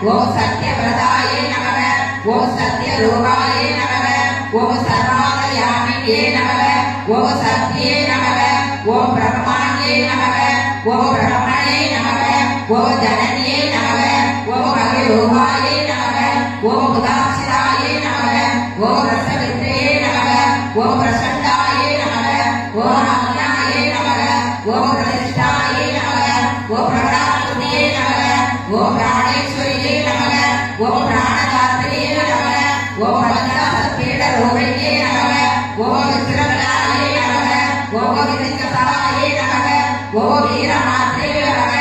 ஓம் சத்யவிரதாயே நமக ஓம் சத்யரூபாயே நமக ஓம் சர்வாதயாமியே நமக ஓம் சத்யே நமக ஓம் பிரம்மாண்யே நமக ஓம் பிரம்மணே நமக ஓம் ஜனனியே நமக ஓம் மகிரூபாயே நமக ஓம் உதாசிராயே நமக ஓம் ரசவித்ரே நமக ஓம் பிரசண்டாயே நமக ஓம் அம்யாயே நமக ஓம் பிரதிஷ்டாயே நமக ஓம் பிரணாதுதியே நமக ஓம் பிராணேஸ்வரியே நமக ஓம் பிராணதாத்ரியே நமக ஓம் பஞ்சாசத்பீட ரூபிணியே நமக ஓம் விக்கிரகலாயே நமக ஓம் விதிகசாயே நமக ஓம் வீரமாத்ரே நமக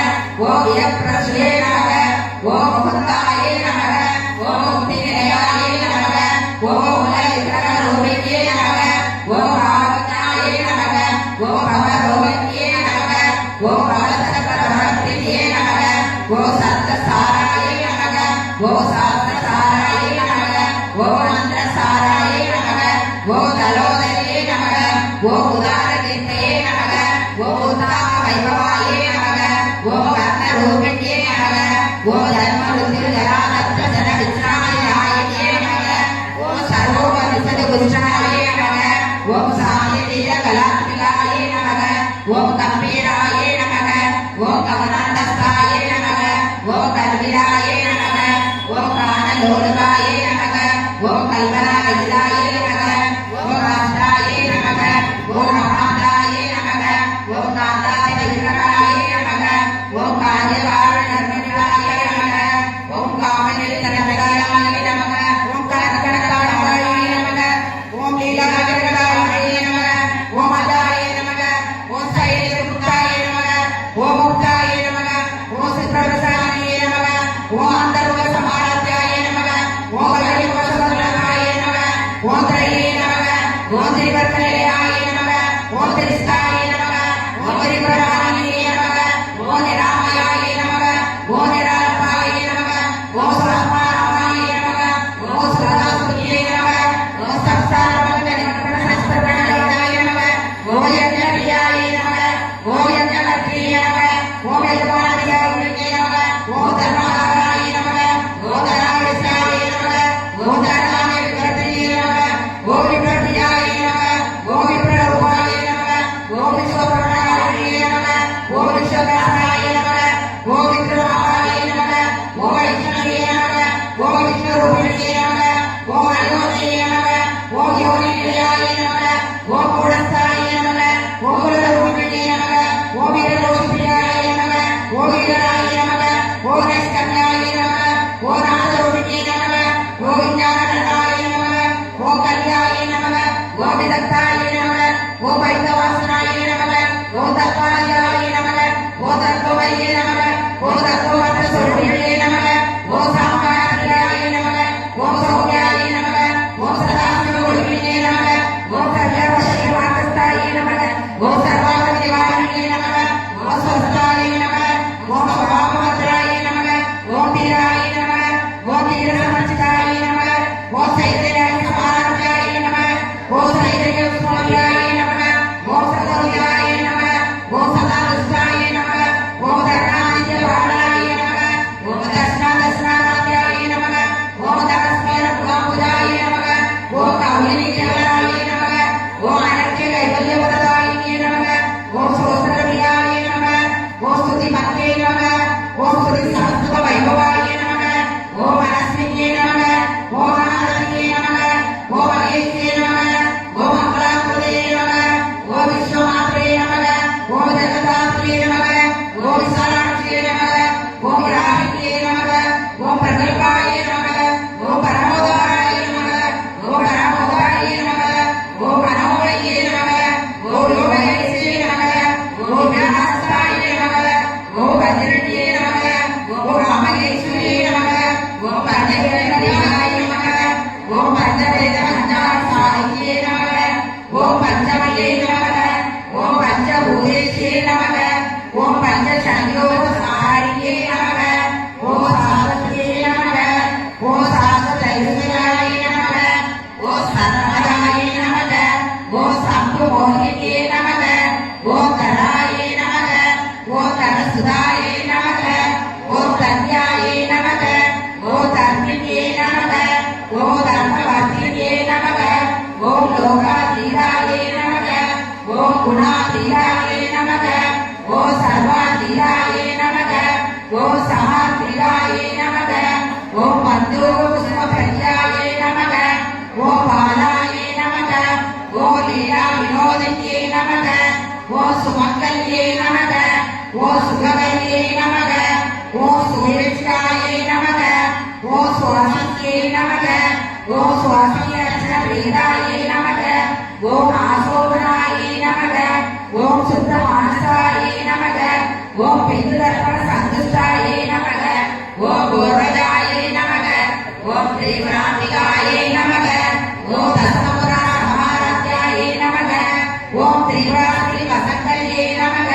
ஓம் வீரப்பிரசுயே நமக ஓம் முகுந்தாயே நமக ஓம் முக்திநிலையாயே நமக ஓம் மூலவிக்கிரக ரூபிணியே நமக ஓம் பாவஞாயே நமக ஓம் பவரூபிணியே நமக ஓம் பவசக்கரவர்த்தியே நமக ஓம் சப்தசாராயே நமக ஓம் சாஸ்திரசாராயே நமக ஓம் மந்திரசாராயே நமக ஓம் தலோதரியே நமக ஓம் உதாரகீர்த்தையே நமக ஓம் உத்தாம வைபவாயே நமக ஓம் கர்ணரூபிணியே நமக ஓம் தர்மருத்திர ஜராதத்த ஜன விச்ராமயாயே நமக ஓம் சர்வோப விசத குச்சாயே நமக ஓம் சாயதீர கலாத்மிகாயே நமக ஓம் கம்பீராயே நமக ஓம் கமலாந்தஸ்தாயே நமக ஓம் கல்விராயே நமக ஓம் காணலோலுகாயே நமக ஸ்ருதி சமஸ்கிருத வைபவாய நமக ஓம் அனஸ்மியே நமக ஓம் அனந்தயே நமக ஓம் அகேஷே நமக ஓம் அம்பலாபுரே நமக ஓம் விஸ்வமாத்ரே நமக ஓம் ஜகதாத்ரே நமக ஓம் விசாலாட்சியே நமக ஓம் ராமியே நமக ஓம் பிரகல்பாய நமக ஓம் பரமோதாய நமக ஓம் பரமோதாய நமக ஓம் மனோமயே நமக ஓம் யோகேஷே நமக ஓம் ஞானஸ்தாய நமக ஓம் வஜ்ரண்யே நமக ஓம் ராமகேஸ்வரே நமக ஓம் பஞ்சவேதாய நமக ஓம் பஞ்சவேத பஞ்சாசாயே நமக ஓம் பஞ்சமயே நமக ஓம் பஞ்சபூதேஷே நமக ஓம் பஞ்சசங்கோசாரியே நமக ஓம் சாஸ்திரே நமக ஓம் சாஸ்திரதைவயாய நமக ஓம் சர்வதாய நமக ஓம் சம்புமோகியே நமக ஓம் கராயே நமக ஓம் கரசுதாயே நமக ஓம் கன்யாயே நமக ஓம் தர்மியே நமக ஓம் தர்மவர்த்தியே நமக ஓம் லோகாதீதாயே நமக ஓம் குணாதீதாயே நமக ஓம் சர்வாதீதாயே நமக ஓம் சமாதீதாயே நமக ஓம் பந்தோபுஷ்பப்ரஜாயே நமக ஓம் பாலாயே நமக ஓம் லீலா வினோதியே நமக ஓம் சுமங்கல்யே நமக ஓம் சுகவல்யே நமக ஓம் சுவேஷ்டாயே நமக ஓம் சுவாசியே நமக ஓம் சுவாசியர்ச்சனப்ரீதாயே நமக ஓம் ஆசோபனாயே நமக ஓம் சுத்த மானசாயே நமக ஓம் பிந்துதர்ப்பண சந்துஷ்டாயே நமக ஓம் கோர்வஜாயே நமக ஓம் திரிபுராம்பிகாயே நமக ஓம் தசமுராண சமாராத்யாயே நமக ஓம் திரிபுராத்ரி வசங்கல்யே நமக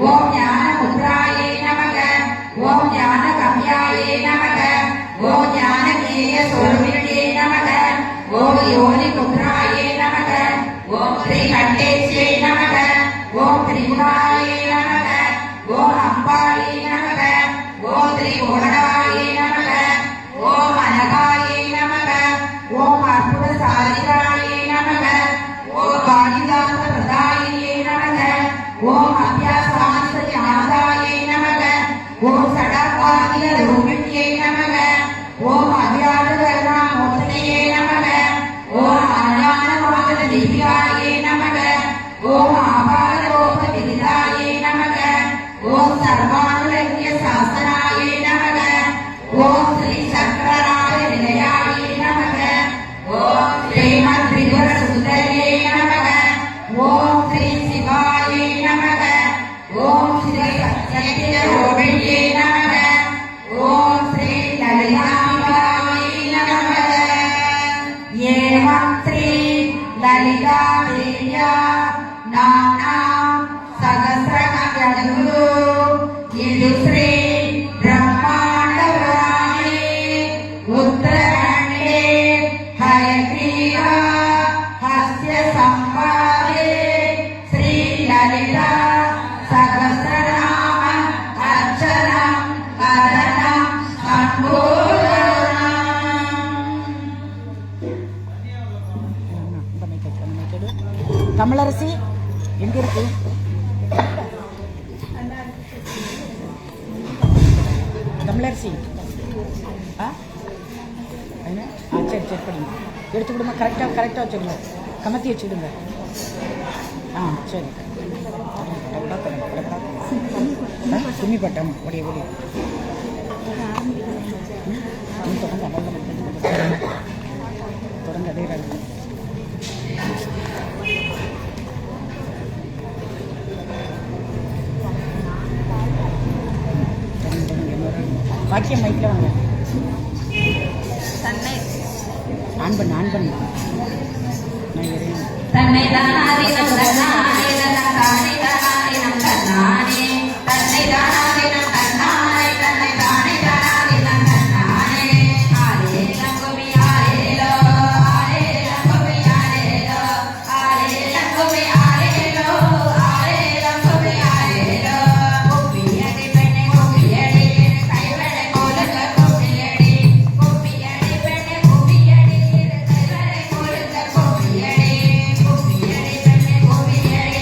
ஓம் ஞான முத்ராயே நமக ஓம் ஞான கம்யாயே நமக ஓம் ஞான கேய சொருவியே நமக ஓம் யோனி முத்ராயே நமக ஓம் ஸ்ரீகண்டேஸ்வரே நமக ஓம் திரிபுராயே நமக ஓம் அம்பாயே நமக ஓம் திரிபுவனாயே நமக ஓம் அனகாயே நமக ஓம் அற்புத சாரிகாயே நமக ஓம் பாலிதாந்த பிரதாயியே நமக ஓம் அபியாசாந்த ஞாதாயே நமக ஓம் சடாபாதிய ரூபிண்யே நமக ஓம் அபியாதகர்ணா மோதனையே நமக ஓம் அஞானவாதன திவ்யாயே நமக ஓம் ஆபாதரோப விதிதாயே நமக ஓம் சர்வானுலக்ய சாசனாயே நமக ஓம் ஸ்ரீ சக்கரராஜ நிலையாயே நமக ஓம் ஸ்ரீமத் திரிபுர சுந்தரியே நமக ஓம் ஸ்ரீ சிவாயே நமக ஓம் ஸ்ரீ சத்யகிர ரோகிணியே நமக ஓம் ஸ்ரீ லலிதாம்பிகாயே நமக ஏவம் ஸ்ரீ லலிதா தேவ்யா நாம்னாம் சகஸ்ரநாம இது ஸ்ரீ பிரம்மாண்ட புராணே உத்தரகண்டே ஹயக்ரீவா ஹஸ்ய சம்வாதே ஸ்ரீ லலிதா சகஸ்ரநாம அர்ச்சனம் கதனம் சம்போதனம். தமிழரசி எங்க இருக்கு? தமிழரசி சரி சரி பண்ணுங்க, எடுத்து விடுங்க. கரெக்டாக வச்சுடுங்க, கமத்தி வச்சுடுங்க. சரி துணி பட்டம் ஒடிய தொடர்ந்து அதே பாக்கியம் மைக்கில் வாங்க. ஆன் பண்ணு நான் தன்னை தானாதி நம் தன்னானே தன்னை தானாதி நம் தன்னானே தன்னை தானாதி நம் தன்னானே தன்னை தானே தானாதி நம் தன்னானே ஆரே லங்குமி ஆரேலோ ஆரே லங்குமி ஆரேலோ ஆரே லங்குமி ஆரேலோ ஆரே லங்குமி ஆரேலோ குப்பியடி பெண்ணே குப்பியடி கைவளை கோலுக்க குப்பியடி குப்பியடி பெண்ணே குப்பியடி கைவளை கோலுக்க குப்பியடி குப்பியடி பெண்ணே குப்பியடி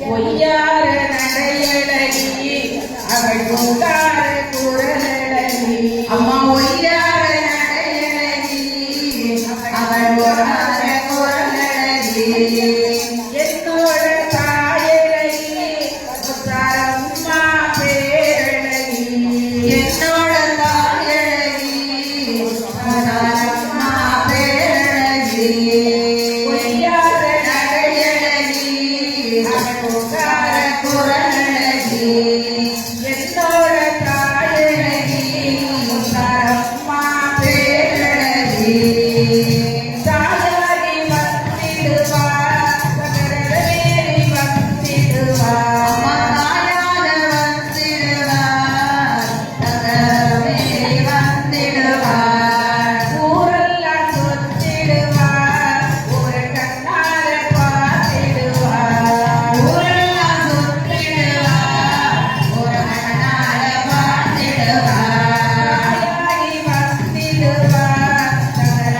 ஒய்யார நடையழகி அவள் ஓங்கார குரலழகி அம்மா ஒய்யார நடையழகி அவள் ஓங்கார குரலழகி என்னோட தாயழகி முத்தாரம்மா பேரழகி என்னோட தாயழகி முத்தாரம்மா பேரழகி ஒய்யார நடையழகி அவள் ஓங்கார குரலழகி என்னோட தாயழகி முத்தாரம்மா பேரழகி தாயாகி வந்திடுவா சகரவேறி வந்திடுவா தாயாக வந்திடுவா சகரவேறி வந்திடுவா ஊரெல்லாம் சொத்திடுவா ஒரு கண்ணால பார்த்திடுவா ஊரெல்லாம் சொத்திடுவா ஒரு கண்ணால பார்த்திடுவா தாயாகி வந்திடுவா சகரவேறி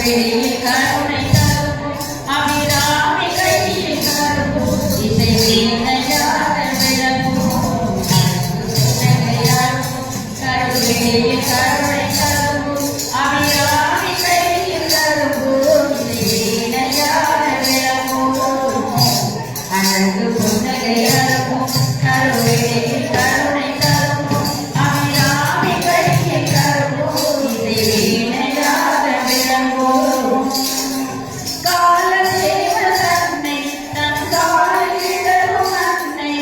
கருவெளியில் கருணை தரும் அபிராமி கையில் கரும்பும் இசை வீணையாக விளங்கும் கருவெளியில் கருணை தரும் அபிராமி கையில் கரும்பும் இசை வீணையாக விளங்கும் அழகு புன்னகை அழகும் கருவெளியில் கருணை தரும் அபிராமி கையில் கரும்பும் இசை வீணையாக விளங்கும் காலதேவ தன்னை தன் காலிடரும் அன்னை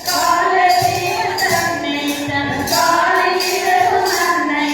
காலதேவ தன்னை தன் காலிடரும் அன்னை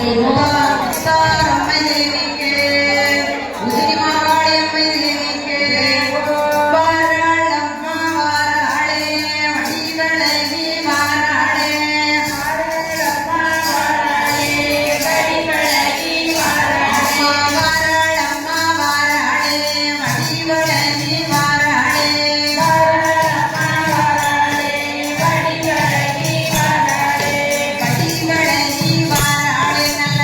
முத்தாரம்மை தேவிக்கு உதிரி மாகாளி அம்மை தேவிக்கு வாராளம்மா வாராளே வடிவழகி வாராளே வாராளம்மா வாராளே வடிவழகி வாராளே வாராளம்மா வாராளே வடிவழகி வாராளே வாராளம்மா வாராளே வடிவழகி வாராளே வடிவழகி வாராளே நல்ல